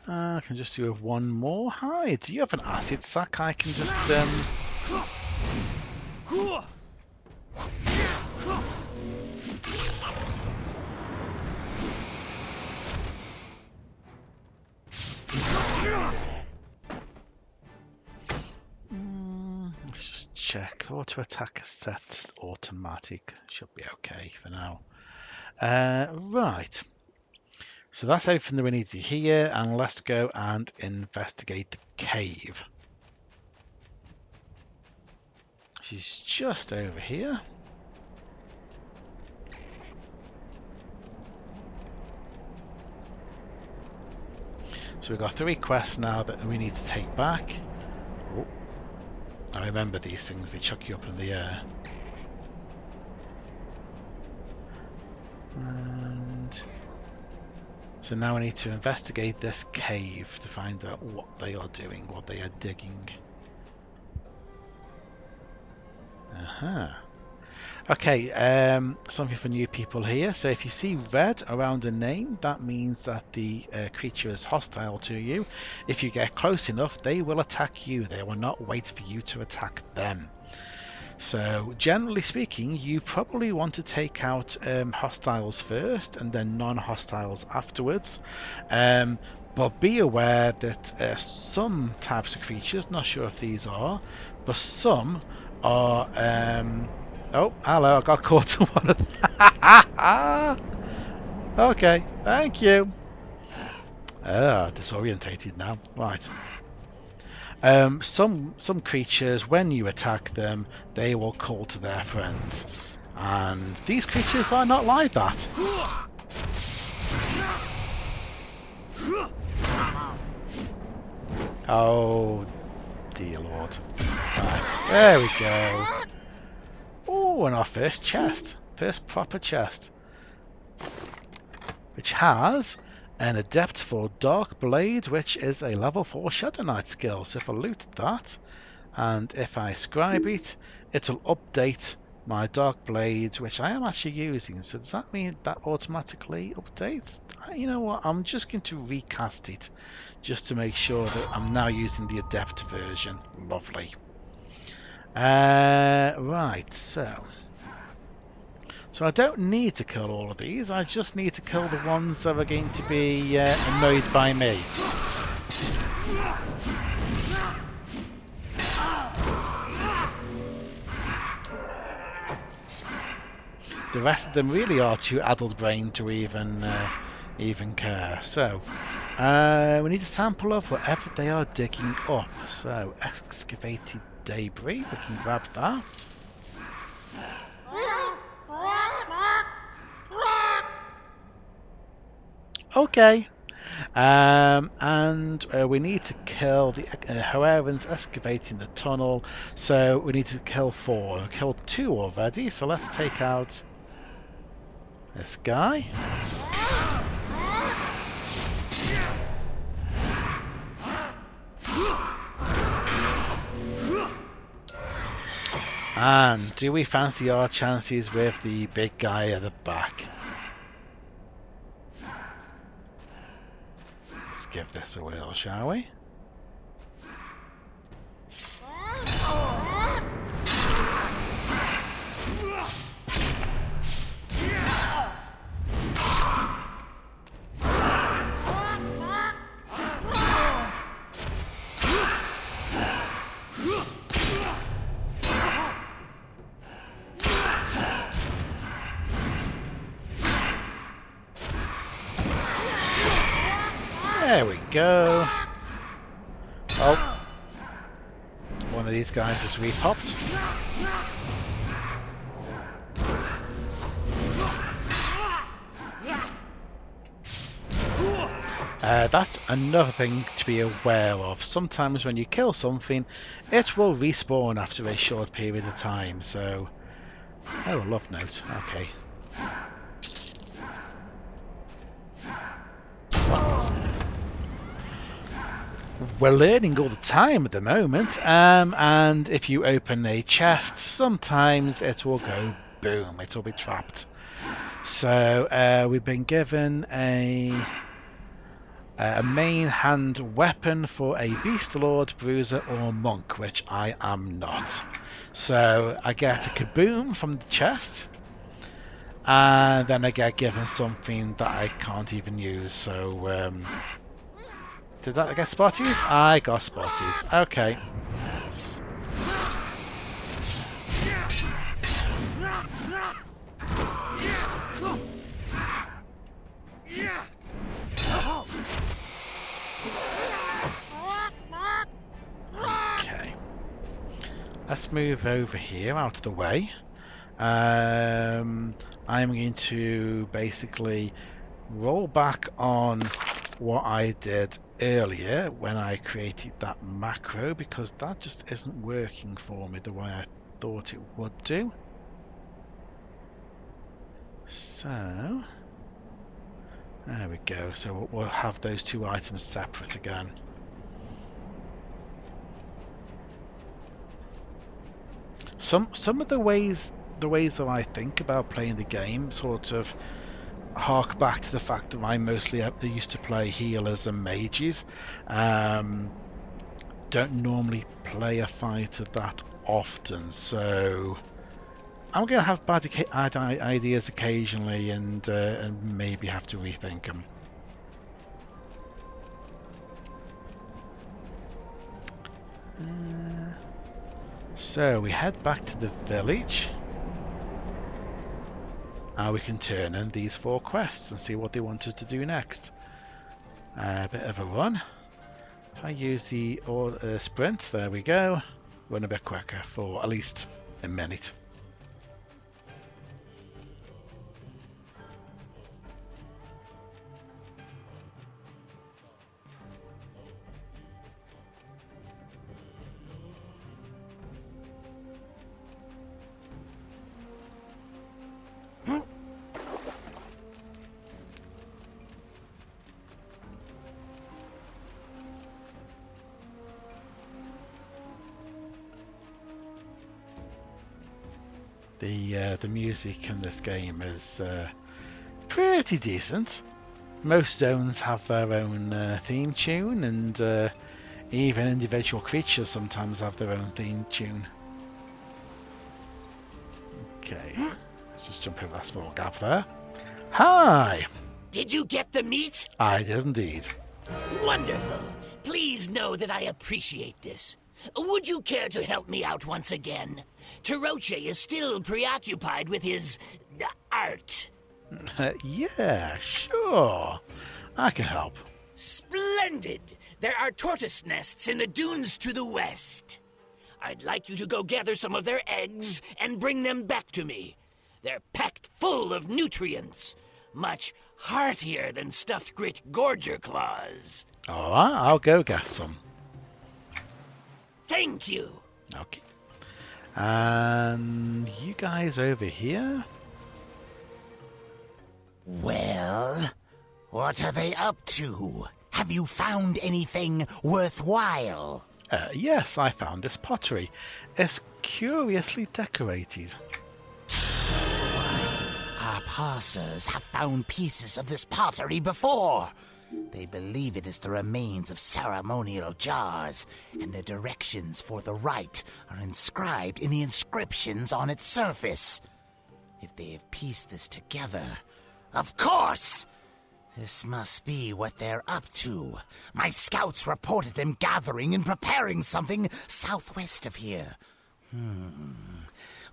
I can just do one more. Hi, do you have an acid sack I can just let's just check. Auto attack is set automatic. Should be okay for now. Right. So that's everything that we need to here, and let's go and investigate the cave. She's just over here. So we've got 3 quests now that we need to take back. Oh, I remember these things, they chuck you up in the air. And so now I need to investigate this cave to find out what they are doing, what they are digging. Okay, something for new people here. So if you see red around a name, that means that the creature is hostile to you. If you get close enough, they will attack you. They will not wait for you to attack them. So generally speaking, you probably want to take out hostiles first and then non-hostiles afterwards. But be aware that some types of creatures, not sure if these are, but some are... oh, hello, I got caught on one of them. Okay, thank you. Disorientated now. Right. Some creatures, when you attack them, they will call to their friends. And these creatures are not like that. Oh, dear Lord. Right, there we go. Oh, and our first chest. First proper chest. Which has an Adept for Dark Blade, which is a level 4 Shadow Knight skill. So if I loot that, and if I scribe it, it'll update my Dark Blade, which I am actually using. So does that mean that automatically updates? You know what, I'm just going to recast it, just to make sure that I'm now using the Adept version. Lovely. Right, so I don't need to kill all of these, I just need to kill the ones that are going to be annoyed by me. The rest of them really are too addled-brained to even care. So we need a sample of whatever they are digging up. So excavated debris, we can grab that. Okay. And we need to kill the Gorowyn's excavating the tunnel. So we need to kill 4. We've killed 2 already. So let's take out this guy. And do we fancy our chances with the big guy at the back? Let's give this a whirl, shall we? There we go. Oh. One of these guys has repopped. That's another thing to be aware of. Sometimes when you kill something, it will respawn after a short period of time, so... Oh, love note. Okay. We're learning all the time at the moment, and if you open a chest, sometimes it will go boom, it will be trapped. So we've been given a main hand weapon for a Beast Lord, Bruiser or Monk, which I am not. So I get a kaboom from the chest, and then I get given something that I can't even use, so... Did that get spotted? I got spotted. Okay. Okay. Let's move over here out of the way. I'm going to basically roll back on what I did earlier when I created that macro, because that just isn't working for me the way I thought it would do. So there we go. So we'll have those two items separate again. Some of the ways that I think about playing the game sort of hark back to the fact that I mostly used to play healers and mages. Don't normally play a fighter that often, so I'm going to have bad ideas occasionally, and maybe have to rethink them. So we head back to the village. We can turn in these 4 quests and see what they want us to do next. A bit of a run. If I use the sprint, there we go. Run a bit quicker for at least a minute. The music in this game is pretty decent. Most zones have their own theme tune, and even individual creatures sometimes have their own theme tune. Okay, let's just jump over that small gap there. Hi! Did you get the meat? I did indeed. Wonderful. Please know that I appreciate this. Would you care to help me out once again? Taroche is still preoccupied with his art. Yeah, sure. I can help. Splendid! There are tortoise nests in the dunes to the west. I'd like you to go gather some of their eggs and bring them back to me. They're packed full of nutrients. Much heartier than stuffed grit gorger claws. Alright, I'll go get some. Thank you. Okay. And you guys over here? Well, what are they up to? Have you found anything worthwhile? Yes, I found this pottery. It's curiously decorated. Our parsers have found pieces of this pottery before. They believe it is the remains of ceremonial jars, and the directions for the rite are inscribed in the inscriptions on its surface. If they have pieced this together, of course! This must be what they're up to. My scouts reported them gathering and preparing something southwest of here.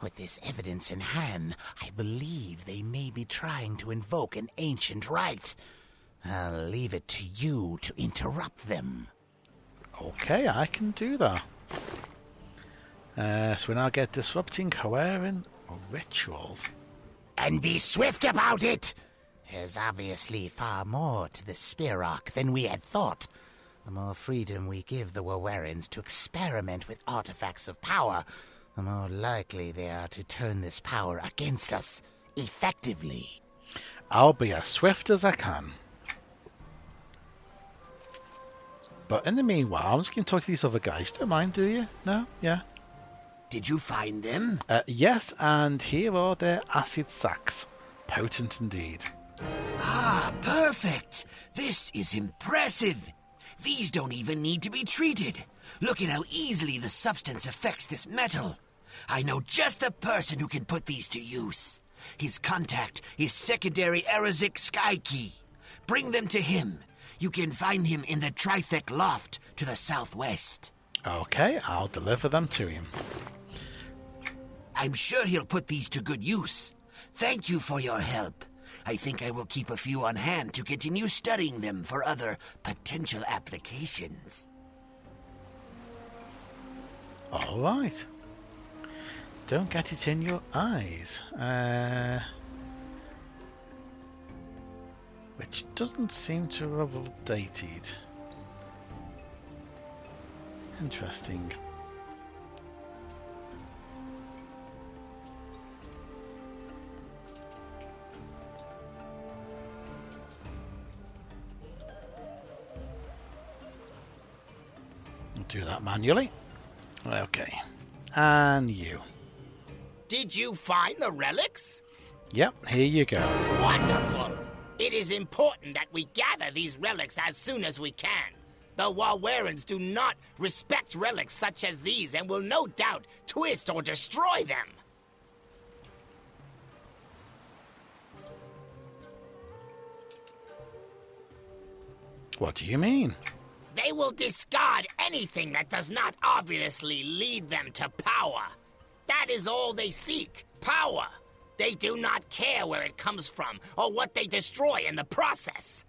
With this evidence in hand, I believe they may be trying to invoke an ancient rite. I'll leave it to you to interrupt them. Okay, I can do that. So we now get disrupting Gorowyn rituals. And be swift about it! There's obviously far more to the Spirok than we had thought. The more freedom we give the Wawerans to experiment with artifacts of power, the more likely they are to turn this power against us effectively. I'll be as swift as I can. But in the meanwhile, I'm just going to talk to these other guys. Don't mind, do you? No? Yeah? Did you find them? Yes, and here are their acid sacs. Potent indeed. Ah, perfect! This is impressive! These don't even need to be treated. Look at how easily the substance affects this metal. I know just the person who can put these to use. His contact is Secondary Erazik Skykey. Bring them to him. You can find him in the Trithek Loft to the southwest. Okay, I'll deliver them to him. I'm sure he'll put these to good use. Thank you for your help. I think I will keep a few on hand to continue studying them for other potential applications. All right. Don't get it in your eyes. Which doesn't seem to have updated. Interesting. I'll do that manually. Okay. And you. Did you find the relics? Yep, here you go. Wonderful! It is important that we gather these relics as soon as we can. The Wawerans do not respect relics such as these and will no doubt twist or destroy them. What do you mean? They will discard anything that does not obviously lead them to power. That is all they seek, power. They do not care where it comes from or what they destroy in the process.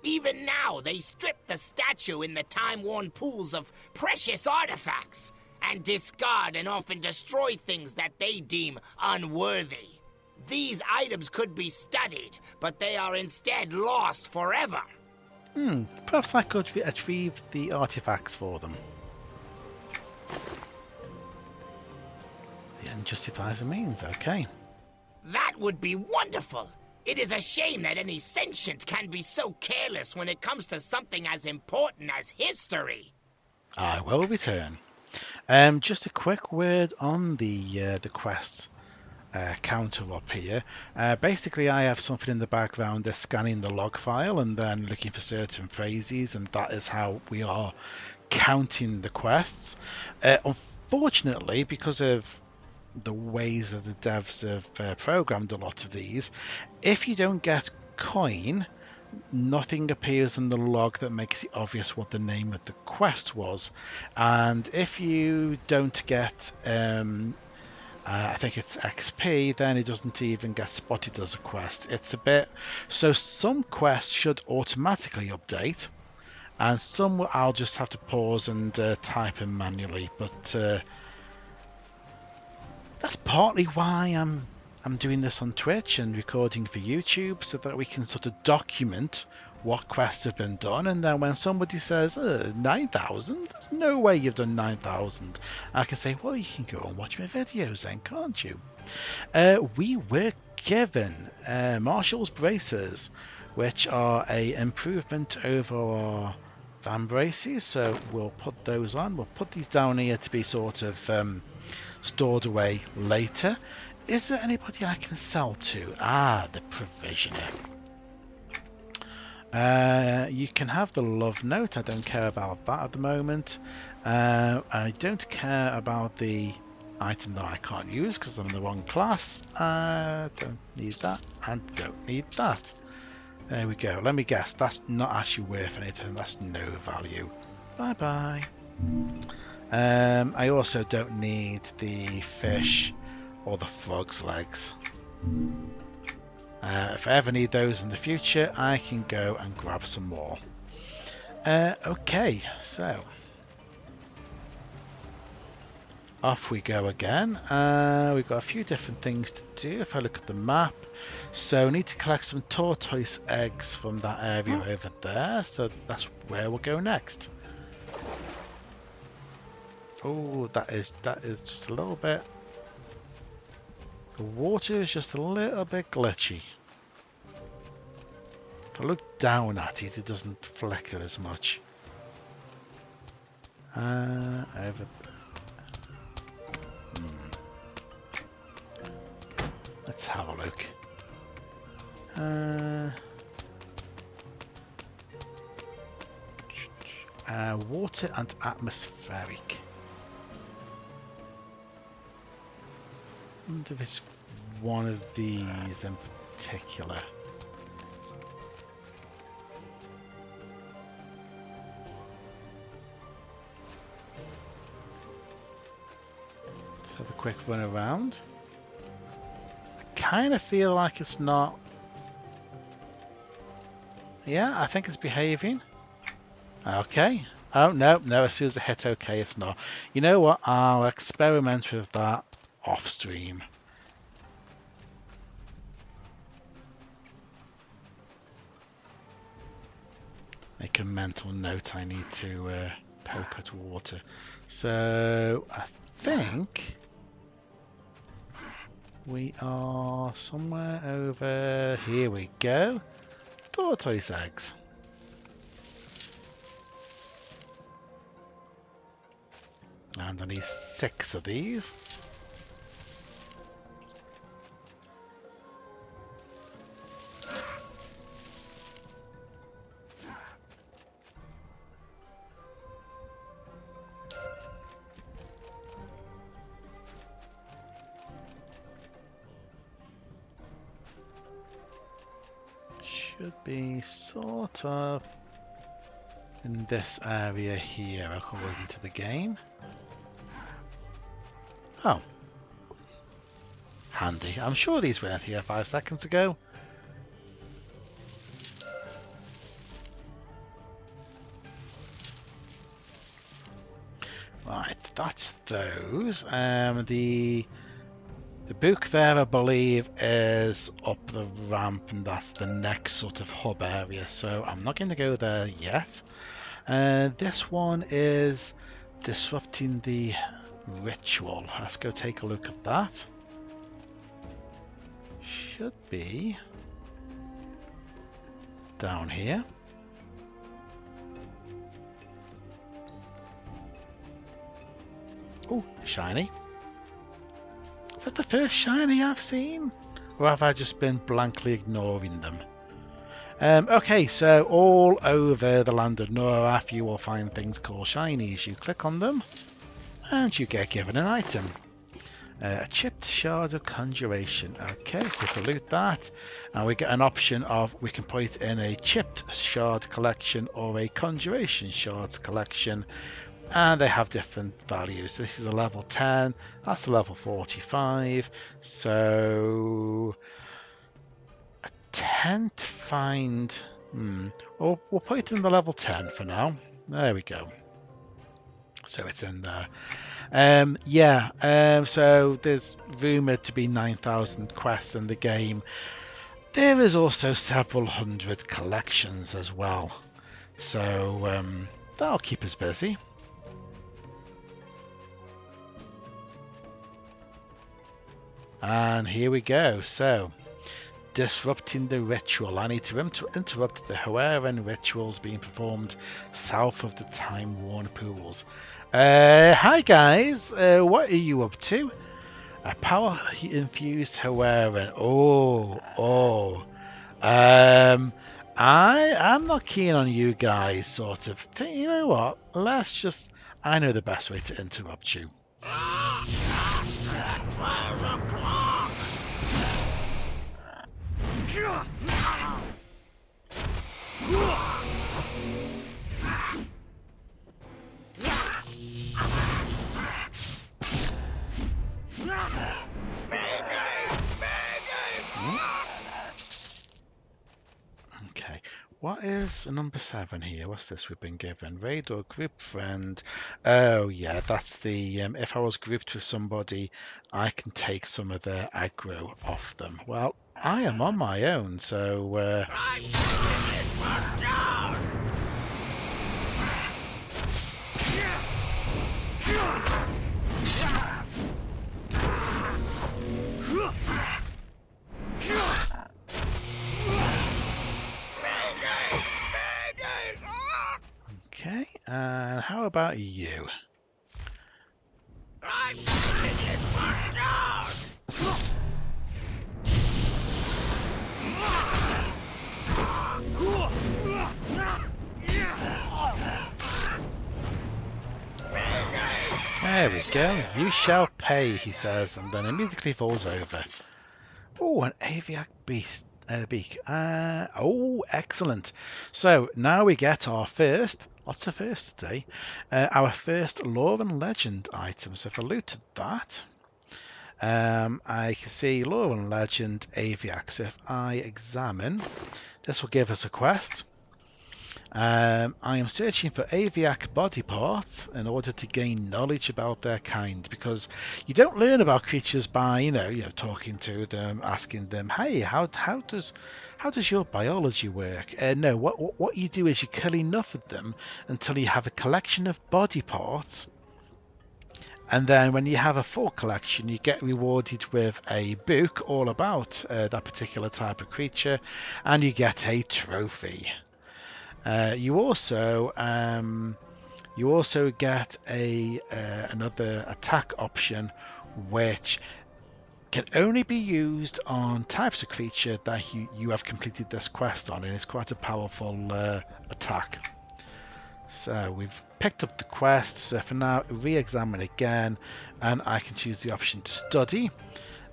Even now, they strip the statue in the time-worn pools of precious artifacts and discard and often destroy things that they deem unworthy. These items could be studied, but they are instead lost forever. Perhaps I could retrieve the artifacts for them. The end justifies the means, okay. That would be wonderful. It is a shame that any sentient can be so careless when it comes to something as important as history. I will return. Just a quick word on the quest counter up here. Basically, I have something in the background that's scanning the log file and then looking for certain phrases, and that is how we are counting the quests. Unfortunately, because of the ways that the devs have programmed a lot of these, if you don't get coin, nothing appears in the log that makes it obvious what the name of the quest was. And if you don't get I think it's XP, then it doesn't even get spotted as a quest. It's a bit... So some quests should automatically update, and some I'll just have to pause and type in manually. But that's partly why I'm doing this on Twitch and recording for YouTube, so that we can sort of document what quests have been done, and then when somebody says 9,000, there's no way you've done 9,000, I can say, well, you can go and watch my videos then, can't you? We were given Marshall's braces, which are a improvement over our fan braces, so we'll put those on. We'll put these down here to be sort of stored away later. Is there anybody I can sell to? Ah, the provisioner. You can have the love note. I don't care about that at the moment. I don't care about the item that I can't use because I'm in the wrong class. Don't need that and don't need that. There we go. Let me guess. That's not actually worth anything. That's no value. Bye bye. I also don't need the fish or the frog's legs. If I ever need those in the future, I can go and grab some more. Okay, so off we go again. We've got a few different things to do if I look at the map. So I need to collect some tortoise eggs from that area over there. So that's where we'll go next. Oh, that is just a little bit. The water is just a little bit glitchy. If I look down at it, it doesn't flicker as much. Over. Let's have a look. Water and atmospheric. I wonder if it's one of these in particular. Let's have a quick run around. I kind of feel like it's not. Yeah, I think it's behaving. Okay. Oh, no, as soon as I hit OK, it's not. You know what? I'll experiment with that off stream. Make a mental note. I need to poke at water. So I think we are somewhere over here. We go. Tortoise eggs. And I need 6 of these. Should be sort of in this area here according to the game. Oh. Handy. I'm sure these weren't here 5 seconds ago. Right, that's those. The book there, I believe, is up the ramp, and that's the next sort of hub area. So I'm not going to go there yet. This one is disrupting the ritual. Let's go take a look at that. Should be down here. Oh, shiny. Is that the first shiny I've seen? Or have I just been blankly ignoring them? Okay, so all over the land of Noraf you will find things called shinies. You click on them and you get given an item. A chipped shard of conjuration. Okay, so if we loot that, and we get an option of we can put it in a chipped shard collection or a conjuration shards collection, and they have different values. This is a level 10, that's a level 45, so I tend to find, we'll put it in the level 10 for now. There we go. So it's in there. So there's rumoured to be 9,000 quests in the game. There is also several hundred collections as well. So that'll keep us busy. And here we go. So disrupting the ritual. I need to interrupt the Gorowyn rituals being performed south of the time-worn pools. Hi guys, what are you up to? A power-infused Gorowyn. I'm not keen on you guys, sort of. You know what? I know the best way to interrupt you. 12 o'clock! Okay, what is number 7 here? What's this we've been given? Raid or group friend? Oh yeah, that's the if I was grouped with somebody, I can take some of their aggro off them. Well, I am on my own, so I'm taking this one down! okay. And how about you? I'm taking this one down! There we go. You shall pay, he says, and then immediately falls over. Oh, an aviac beast. Beak. Oh, excellent. So now we get our first, lots of firsts today, our first lore and legend item. So if I looted that, I can see lore and legend aviac. So if I examine, this will give us a quest. I am searching for aviac body parts in order to gain knowledge about their kind, because you don't learn about creatures by talking to them, asking them, hey, how does your biology work? No, what you do is you kill enough of them until you have a collection of body parts, and then when you have a full collection, you get rewarded with a book all about that particular type of creature, and you get a trophy. You also get another attack option, which can only be used on types of creature that you have completed this quest on, and it's quite a powerful attack. So we've picked up the quest. So for now, re-examine again, and I can choose the option to study,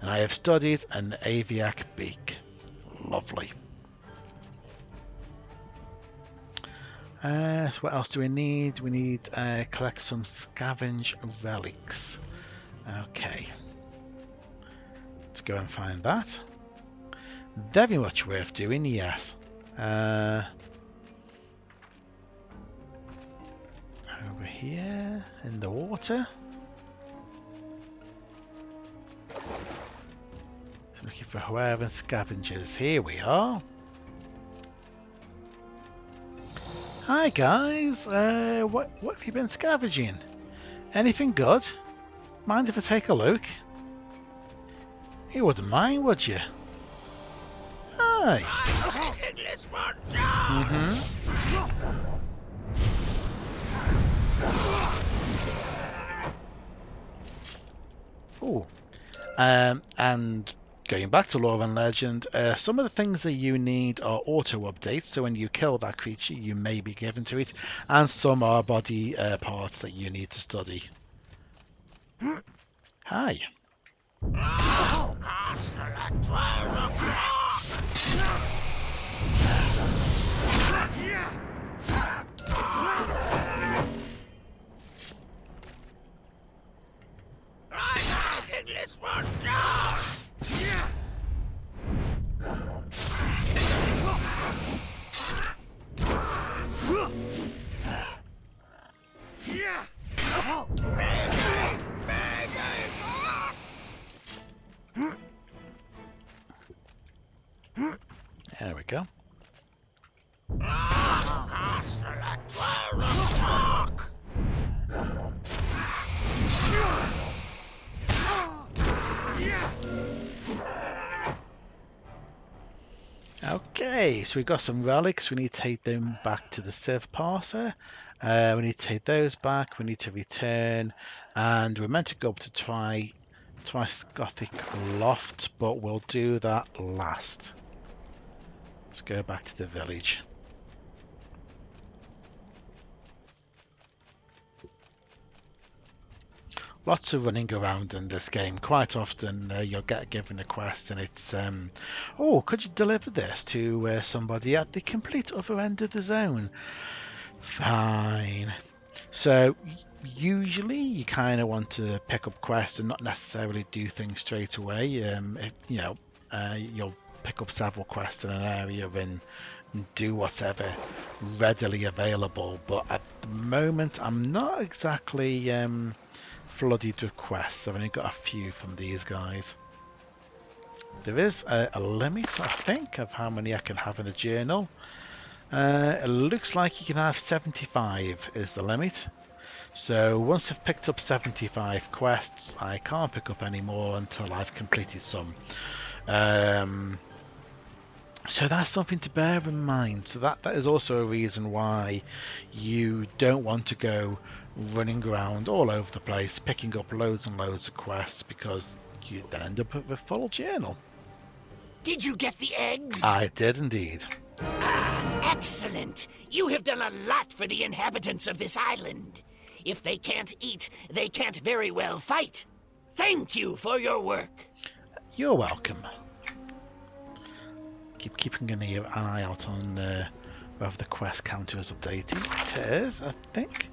and I have studied an aviac beak. Lovely. So what else do we need? We need collect some scavenge relics. Okay. Let's go and find that. Very much worth doing, yes. Over here in the water. So looking for Gorowyn scavengers. Here we are. Hi guys, what have you been scavenging? Anything good? Mind if I take a look? You wouldn't mind, would you? Hi. I'm taking this one down! Oh, and going back to lore and legend, some of the things that you need are auto updates, so when you kill that creature you may be given to it, and some are body parts that you need to study. Hi. I'm taking this one down! There we go. Yay! So we've got some relics. We need to take them back to the Civ parser. We need to take those back. We need to return. And we're meant to go up to try Gothic Loft, but we'll do that last. Let's go back to the village. Lots of running around in this game. Quite often you'll get given a quest and it's, oh, could you deliver this to somebody at the complete other end of the zone? Fine. So usually you kind of want to pick up quests and not necessarily do things straight away. If, you'll pick up several quests in an area and do whatever readily available. But at the moment, I'm not exactly flooded with quests. I've only got a few from these guys. There is a limit, I think, of how many I can have in the journal. It looks like you can have 75 is the limit. So once I've picked up 75 quests, I can't pick up any more until I've completed some. So that's something to bear in mind. So that is also a reason why you don't want to go running around all over the place, picking up loads and loads of quests, because you then end up with a full journal. Did you get the eggs? I did indeed. Ah, excellent. You have done a lot for the inhabitants of this island. If they can't eat, they can't very well fight. Thank you for your work. You're welcome. Keep keeping an eye out on whether the quest counter is updated. It is, I think.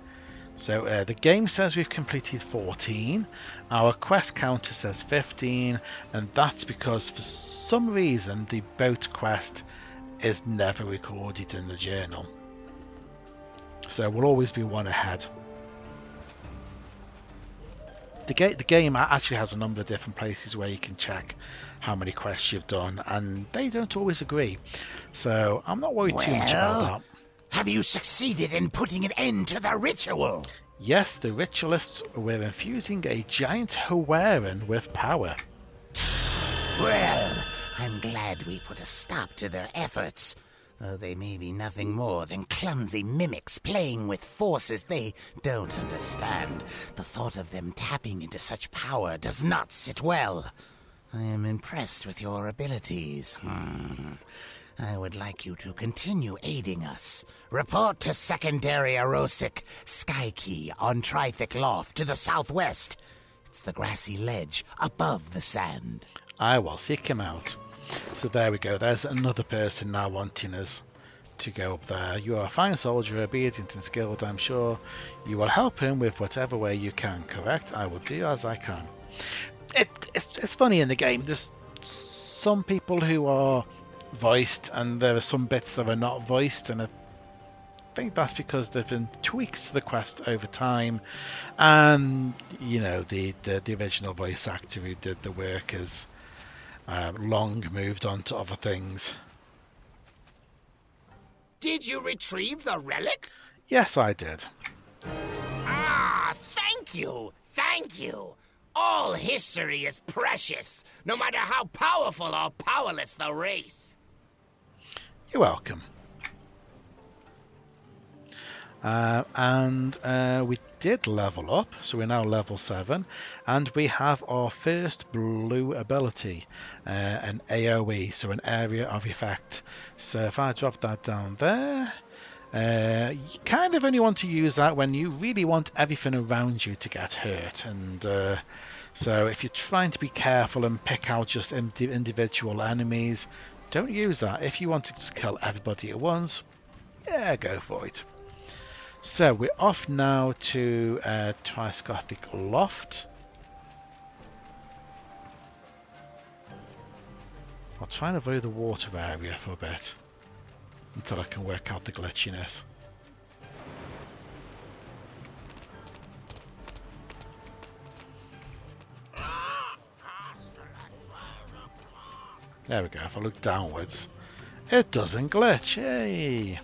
So the game says we've completed 14. Our quest counter says 15, and that's because for some reason the boat quest is never recorded in the journal. So we'll always be one ahead. The game actually has a number of different places where you can check how many quests you've done, and they don't always agree. So I'm not worried too much about that. Have you succeeded in putting an end to the ritual? Yes, the ritualists were infusing a giant Gorowyn with power. Well, I'm glad we put a stop to their efforts, though they may be nothing more than clumsy mimics playing with forces they don't understand. The thought of them tapping into such power does not sit well. I am impressed with your abilities. I would like you to continue aiding us. Report to Secondary Erosic Skykey on Trithic Loft to the southwest. It's the grassy ledge above the sand. I will seek him out. So there we go. There's another person now wanting us to go up there. You are a fine soldier, obedient and skilled. I'm sure you will help him with whatever way you can, correct? I will do as I can. It's funny in the game. There's some people who are voiced and there are some bits that are not voiced, and I think that's because there have been tweaks to the quest over time, and the original voice actor who did the work has long moved on to other things. Did you retrieve the relics? Yes, I did. Ah, thank you! Thank you! All history is precious, no matter how powerful or powerless the race. You're welcome. And we did level up, so we're now level 7, and we have our first blue ability, an AoE, so an area of effect. So if I drop that down there, you kind of only want to use that when you really want everything around you to get hurt, and so if you're trying to be careful and pick out just individual enemies, don't use that. If you want to just kill everybody at once, yeah, go for it. So we're off now to Gothic Loft. I'll try and avoid the water area for a bit until I can work out the glitchiness. There we go. If I look downwards, it doesn't glitch. Yay!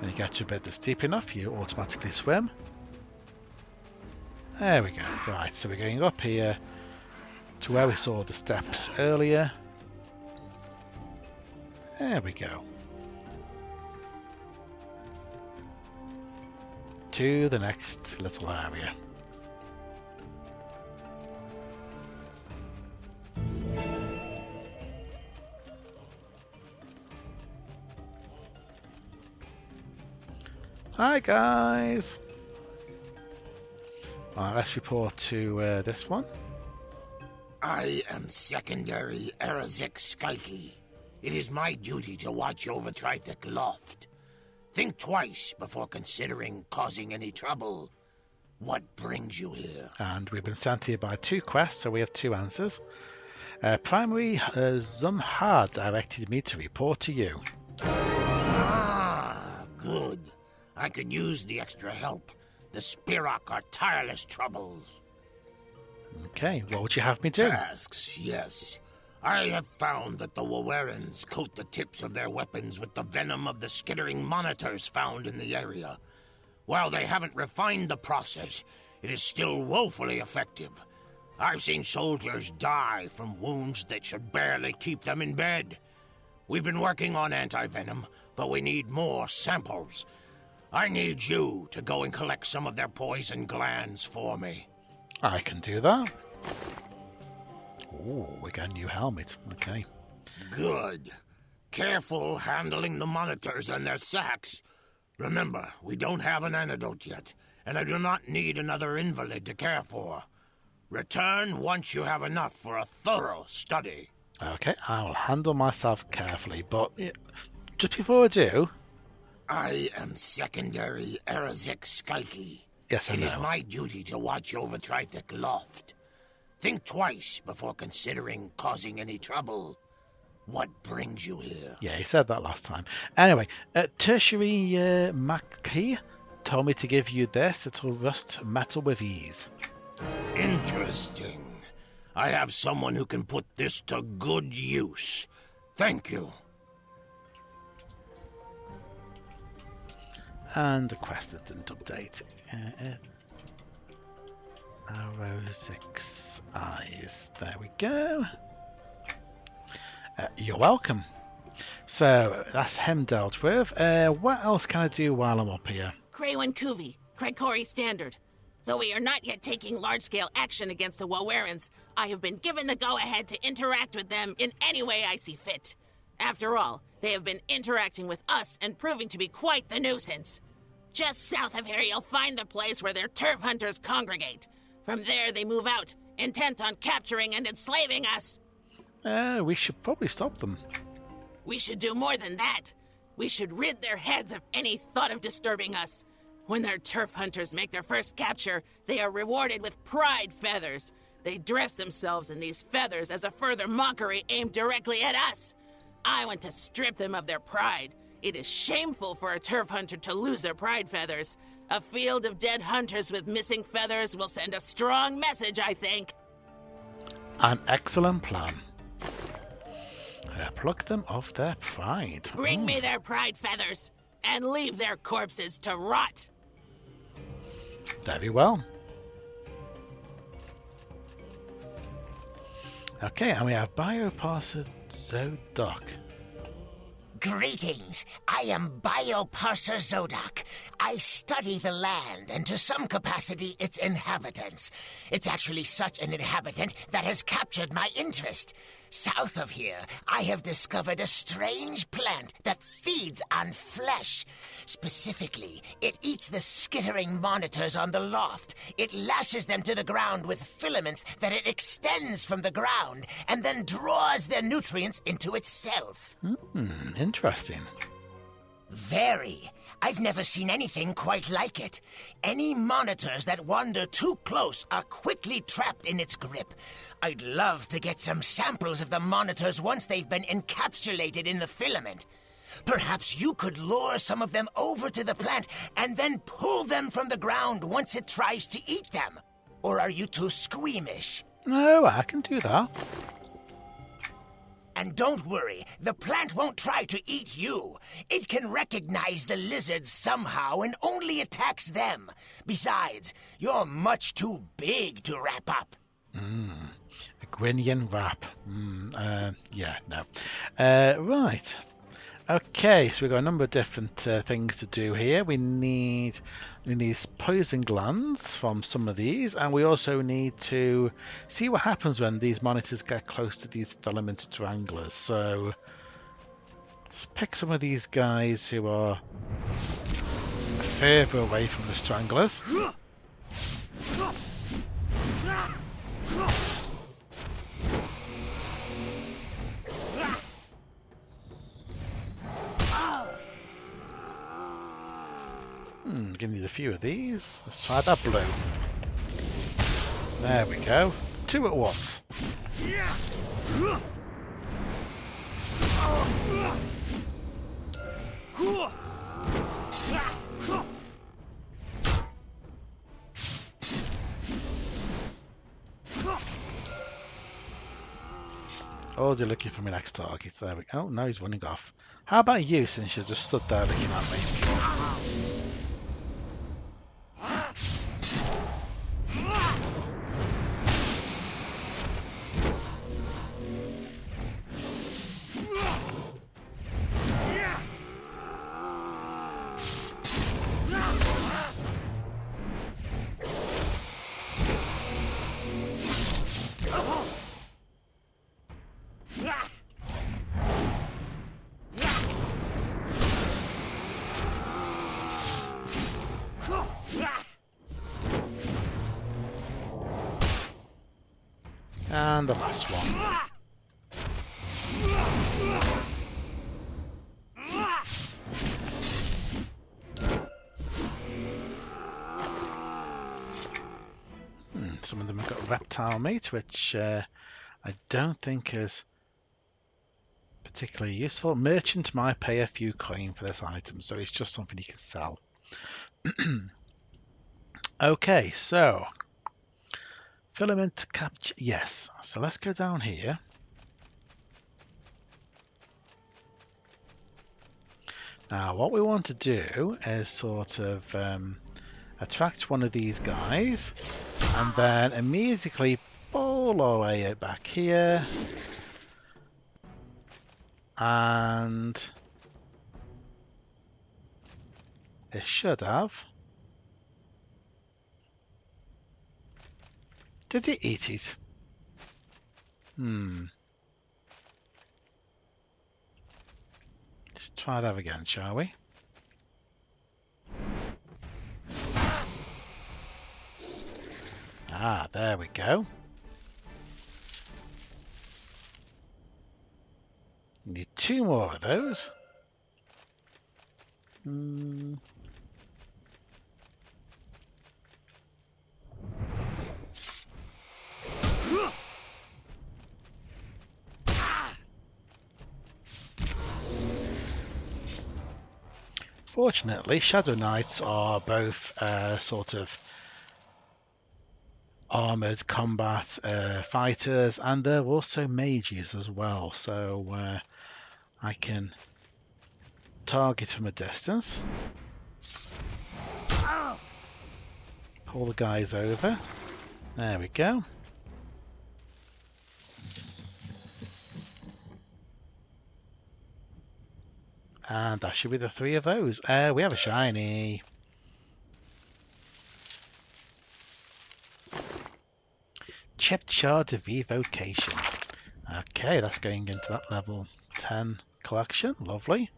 And you get to a bit that's deep enough, you automatically swim. There we go. Right, so we're going up here to where we saw the steps earlier. There we go. To the next little area. Hi guys! Alright, let's report to this one. I am Secondary Erazik Skyke. It is my duty to watch over Trithic Loft. Think twice before considering causing any trouble. What brings you here? And we've been sent here by 2 quests, so we have 2 answers. Primary Zumhar directed me to report to you. Ah, good. I could use the extra help. The Spirok are tireless troubles. Okay, what would you have me do? Tasks, yes. I have found that the Wawerans coat the tips of their weapons with the venom of the skittering monitors found in the area. While they haven't refined the process, it is still woefully effective. I've seen soldiers die from wounds that should barely keep them in bed. We've been working on anti-venom, but we need more samples. I need you to go and collect some of their poison glands for me. I can do that. Oh, we got a new helmet. Okay. Good. Careful handling the monitors and their sacks. Remember, we don't have an antidote yet, and I do not need another invalid to care for. Return once you have enough for a thorough study. Okay, I'll handle myself carefully, but just before I do... I am Secondary Erazik Skyke. Yes, I know. It is my duty to watch over Trithic Loft. Think twice before considering causing any trouble. What brings you here? Yeah, he said that last time. Anyway, Tertiary Mackey told me to give you this. It'll rust metal with ease. Interesting. I have someone who can put this to good use. Thank you. And the quest that didn't update. Arrow 6 eyes. There we go. You're welcome. So that's him dealt with. What else can I do while I'm up here? Gorowyn Kuvi, Chrykori Standard. Though we are not yet taking large-scale action against the Wawerans, I have been given the go-ahead to interact with them in any way I see fit. After all, they have been interacting with us and proving to be quite the nuisance. Just south of here, you'll find the place where their turf hunters congregate. From there, they move out, intent on capturing and enslaving us. We should probably stop them. We should do more than that. We should rid their heads of any thought of disturbing us. When their turf hunters make their first capture, they are rewarded with pride feathers. They dress themselves in these feathers as a further mockery aimed directly at us. I want to strip them of their pride. It is shameful for a turf hunter to lose their pride feathers. A field of dead hunters with missing feathers will send a strong message, I think. An excellent plan. Pluck them of their pride. Bring me their pride feathers, and leave their corpses to rot. Very well. Okay, and we have Bioparser Zodoc. Greetings. I am Bioparser Zodoc. I study the land and to some capacity its inhabitants. It's actually such an inhabitant that has captured my interest. South of here, I have discovered a strange plant that feeds on flesh. Specifically, it eats the skittering monitors on the loft. It lashes them to the ground with filaments that it extends from the ground and then draws their nutrients into itself. Interesting. Very. I've never seen anything quite like it. Any monitors that wander too close are quickly trapped in its grip. I'd love to get some samples of the monitors once they've been encapsulated in the filament. Perhaps you could lure some of them over to the plant and then pull them from the ground once it tries to eat them. Or are you too squeamish? No, I can do that. And don't worry, the plant won't try to eat you. It can recognize the lizards somehow and only attacks them. Besides, you're much too big to wrap up. A Gwinian wrap. Yeah, no. Right. Okay, so we've got a number of different things to do here. We need poison glands from some of these, and we also need to see what happens when these monitors get close to these filament stranglers. So let's pick some of these guys who are further away from the stranglers. Give me a few of these. Let's try that blue. There we go. 2 at once. Oh, they're looking for my next target. There we go. Oh, now he's running off. How about you, since you just stood there looking at me? And the last one. Some of them have got reptile meat, which I don't think is particularly useful. Merchant might pay a few coin for this item, so it's just something you can sell. Okay, so filament capture, yes. So let's go down here. Now what we want to do is sort of attract one of these guys and then immediately pull our way out back here, and it should have. Did it eat it? Let's try that again, shall we? Ah, there we go. Need 2 more of those. Fortunately, Shadow Knights are both sort of armored combat fighters, and they're also mages as well, so I can target from a distance. Pull the guys over. There we go. And that should be the 3 of those. We have a shiny. Chipped shard of evocation. Okay, that's going into that level 10 collection. Lovely.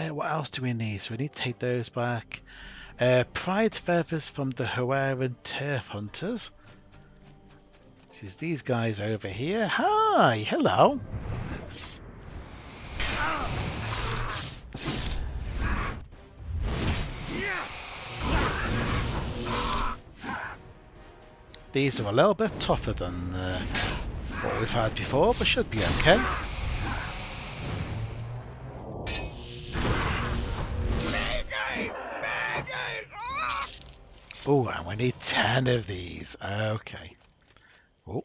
What else do we need? So we need to take those back. Pride feathers from the Gorowyn turf hunters. This is these guys over here. Hi, hello. These are a little bit tougher than what we've had before, but should be okay. Oh, and we need 10 of these. Okay. Oh.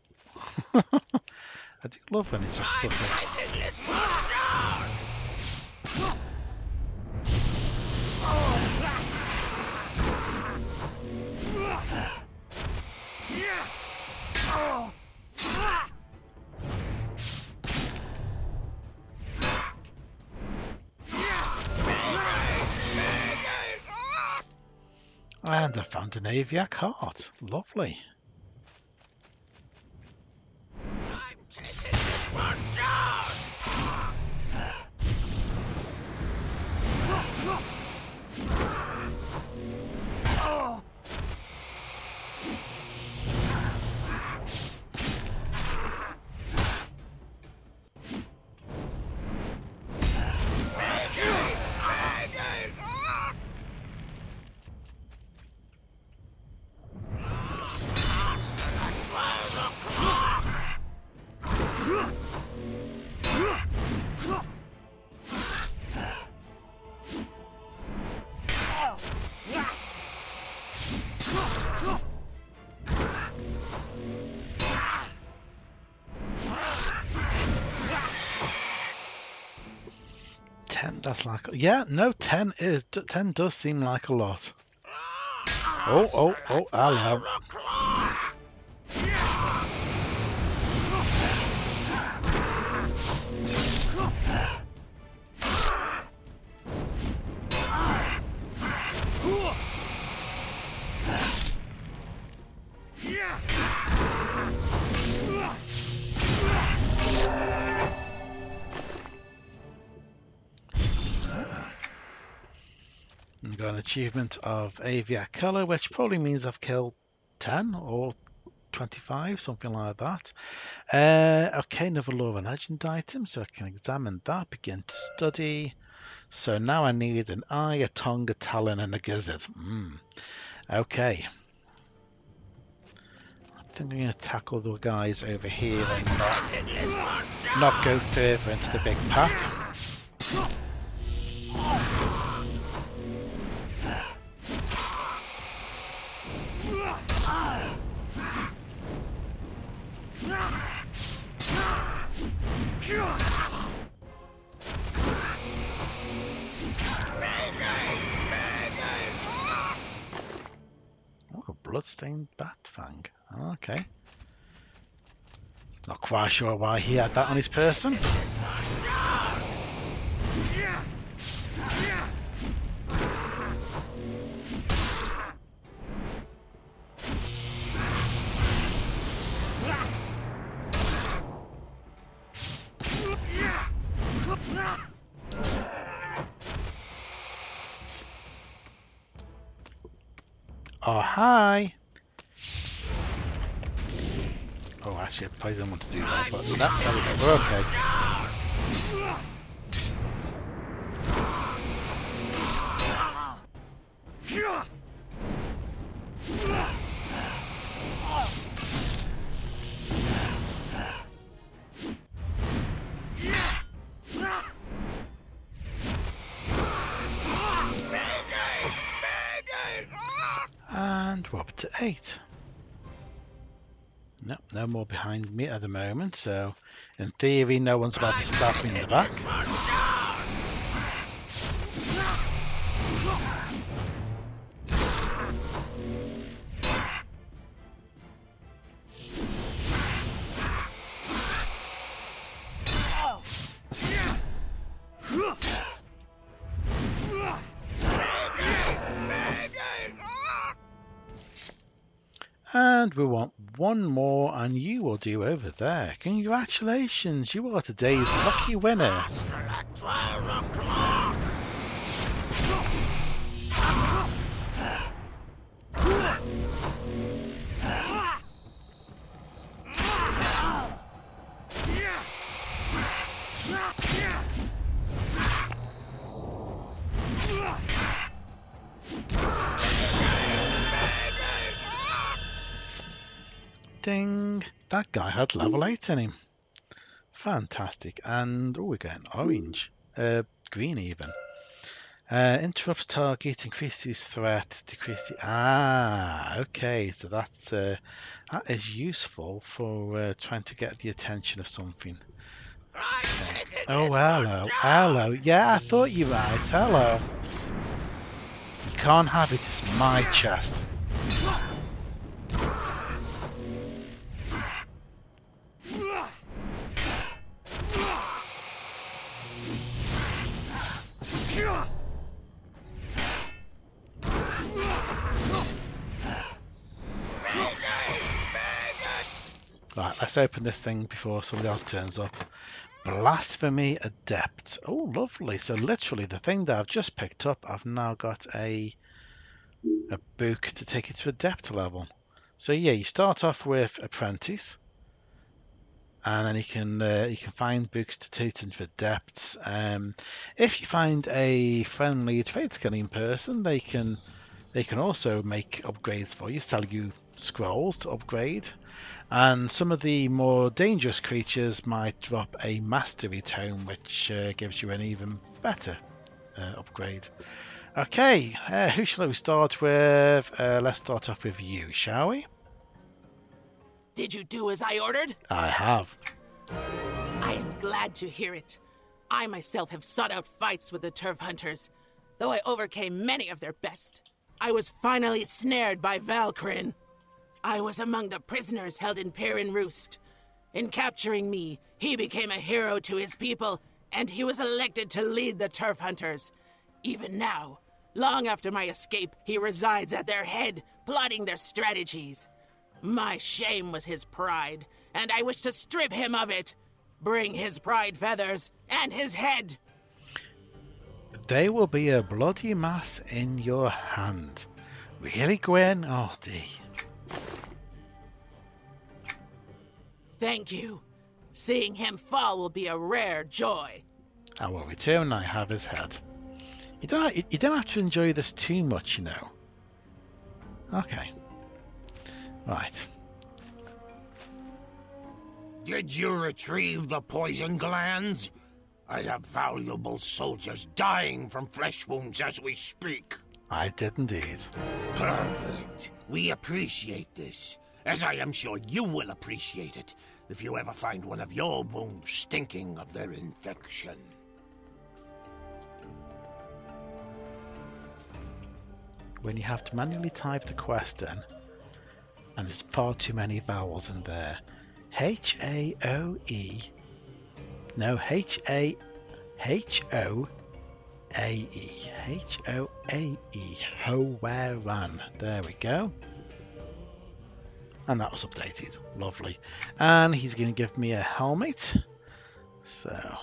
I do love when it's just sort of... And I found an aviac heart. Lovely. I'm taking this one down! That's like, yeah, no, 10 does seem like a lot. Oh, hello. I've got an achievement of aviac color, which probably means I've killed 10 or 25, something like that. Okay, another law of legend item, so I can examine that, begin to study. So now I need an eye, a tongue, a talon, and a gizzard. Okay. I think I'm going to tackle the guys over here and not go further into the big pack. Oh, a bloodstained bat fang. Okay. Not quite sure why he had that on his person. Oh, hi! Oh, actually, I probably didn't want to do that, but no, there we go, we're okay. And we're up to 8. No, no more behind me at the moment, so in theory no one's about to stab me in the back. And we want one more, and you will do over there. Congratulations, you are today's lucky winner. Ding! That guy had level 8 in him. Fantastic. And oh, we're getting orange. Green even. Interrupts target, increases threat, decreases. Ah, okay. So that is useful for trying to get the attention of something. Okay. Oh, hello, hello. Yeah, I thought you were right. Hello. You can't have it. It's my chest. Right, let's open this thing before somebody else turns up. Blasphemy Adept. Oh, lovely. So literally the thing that I've just picked up, I've now got a book to take it to Adept level. So yeah, you start off with Apprentice, and then you can find books to take into Adepts. If you find a friendly trade skilling person, they can also make upgrades for you, sell you scrolls to upgrade. And some of the more dangerous creatures might drop a mastery tome, which gives you an even better upgrade. Okay, who shall we start with? Let's start off with you, shall we? Did you do as I ordered? I have. I am glad to hear it. I myself have sought out fights with the turf hunters, though I overcame many of their best. I was finally snared by Valkyrin. I was among the prisoners held in Perrin Roost. In capturing me, he became a hero to his people, and he was elected to lead the turf hunters. Even now, long after my escape, he resides at their head, plotting their strategies. My shame was his pride, and I wish to strip him of it. Bring his pride feathers and his head. They will be a bloody mass in your hand. Really, Gwen? Oh, dear. Thank you. Seeing him fall will be a rare joy. I will return when I have his head. You don't have to enjoy this too much, you know. Okay. Right. Did you retrieve the poison glands? I have valuable soldiers dying from flesh wounds as we speak. I did indeed. Perfect. We appreciate this, as I am sure you will appreciate it if you ever find one of your wounds stinking of their infection. When you have to manually type the quest in, and there's far too many vowels in there. H-A-O-E. No, H-A-H-O-A-E. H-O-A-E. Howeran. There we go. And that was updated. Lovely. And he's going to give me a helmet. So,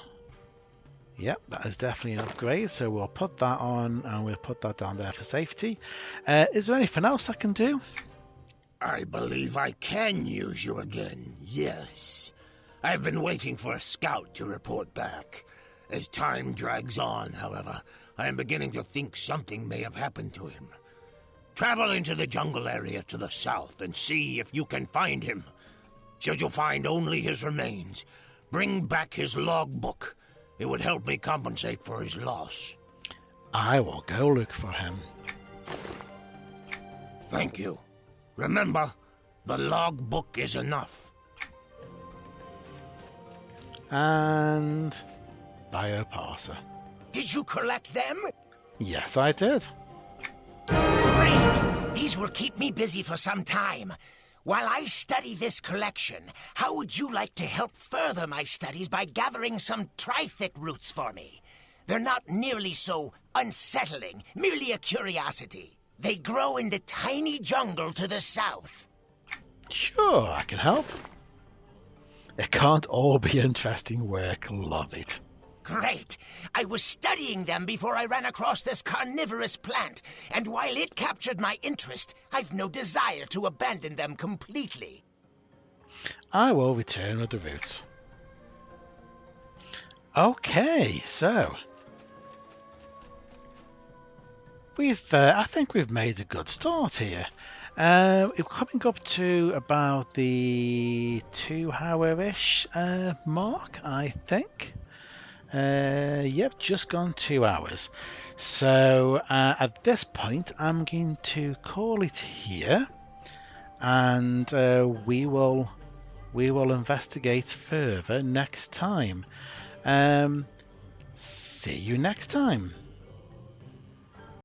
yep, that is definitely an upgrade. So we'll put that on and we'll put that down there for safety. Is there anything else I can do? I believe I can use you again, yes. I've been waiting for a scout to report back. As time drags on, however, I am beginning to think something may have happened to him. Travel into the jungle area to the south and see if you can find him. Should you find only his remains, bring back his logbook. It would help me compensate for his loss. I will go look for him. Thank you. Remember, the logbook is enough. And bioparser. Did you collect them? Yes, I did. Great! These will keep me busy for some time. While I study this collection, how would you like to help further my studies by gathering some trithic roots for me? They're not nearly so unsettling, merely a curiosity. They grow in the tiny jungle to the south. Sure, I can help. It can't all be interesting work. Love it. Great! I was studying them before I ran across this carnivorous plant, and while it captured my interest, I've no desire to abandon them completely. I will return with the roots. Okay, so I think we've made a good start here. We're coming up to about the 2-hour-ish mark, I think. Yep, just gone 2 hours. So at this point, I'm going to call it here, and we will investigate further next time. See you next time.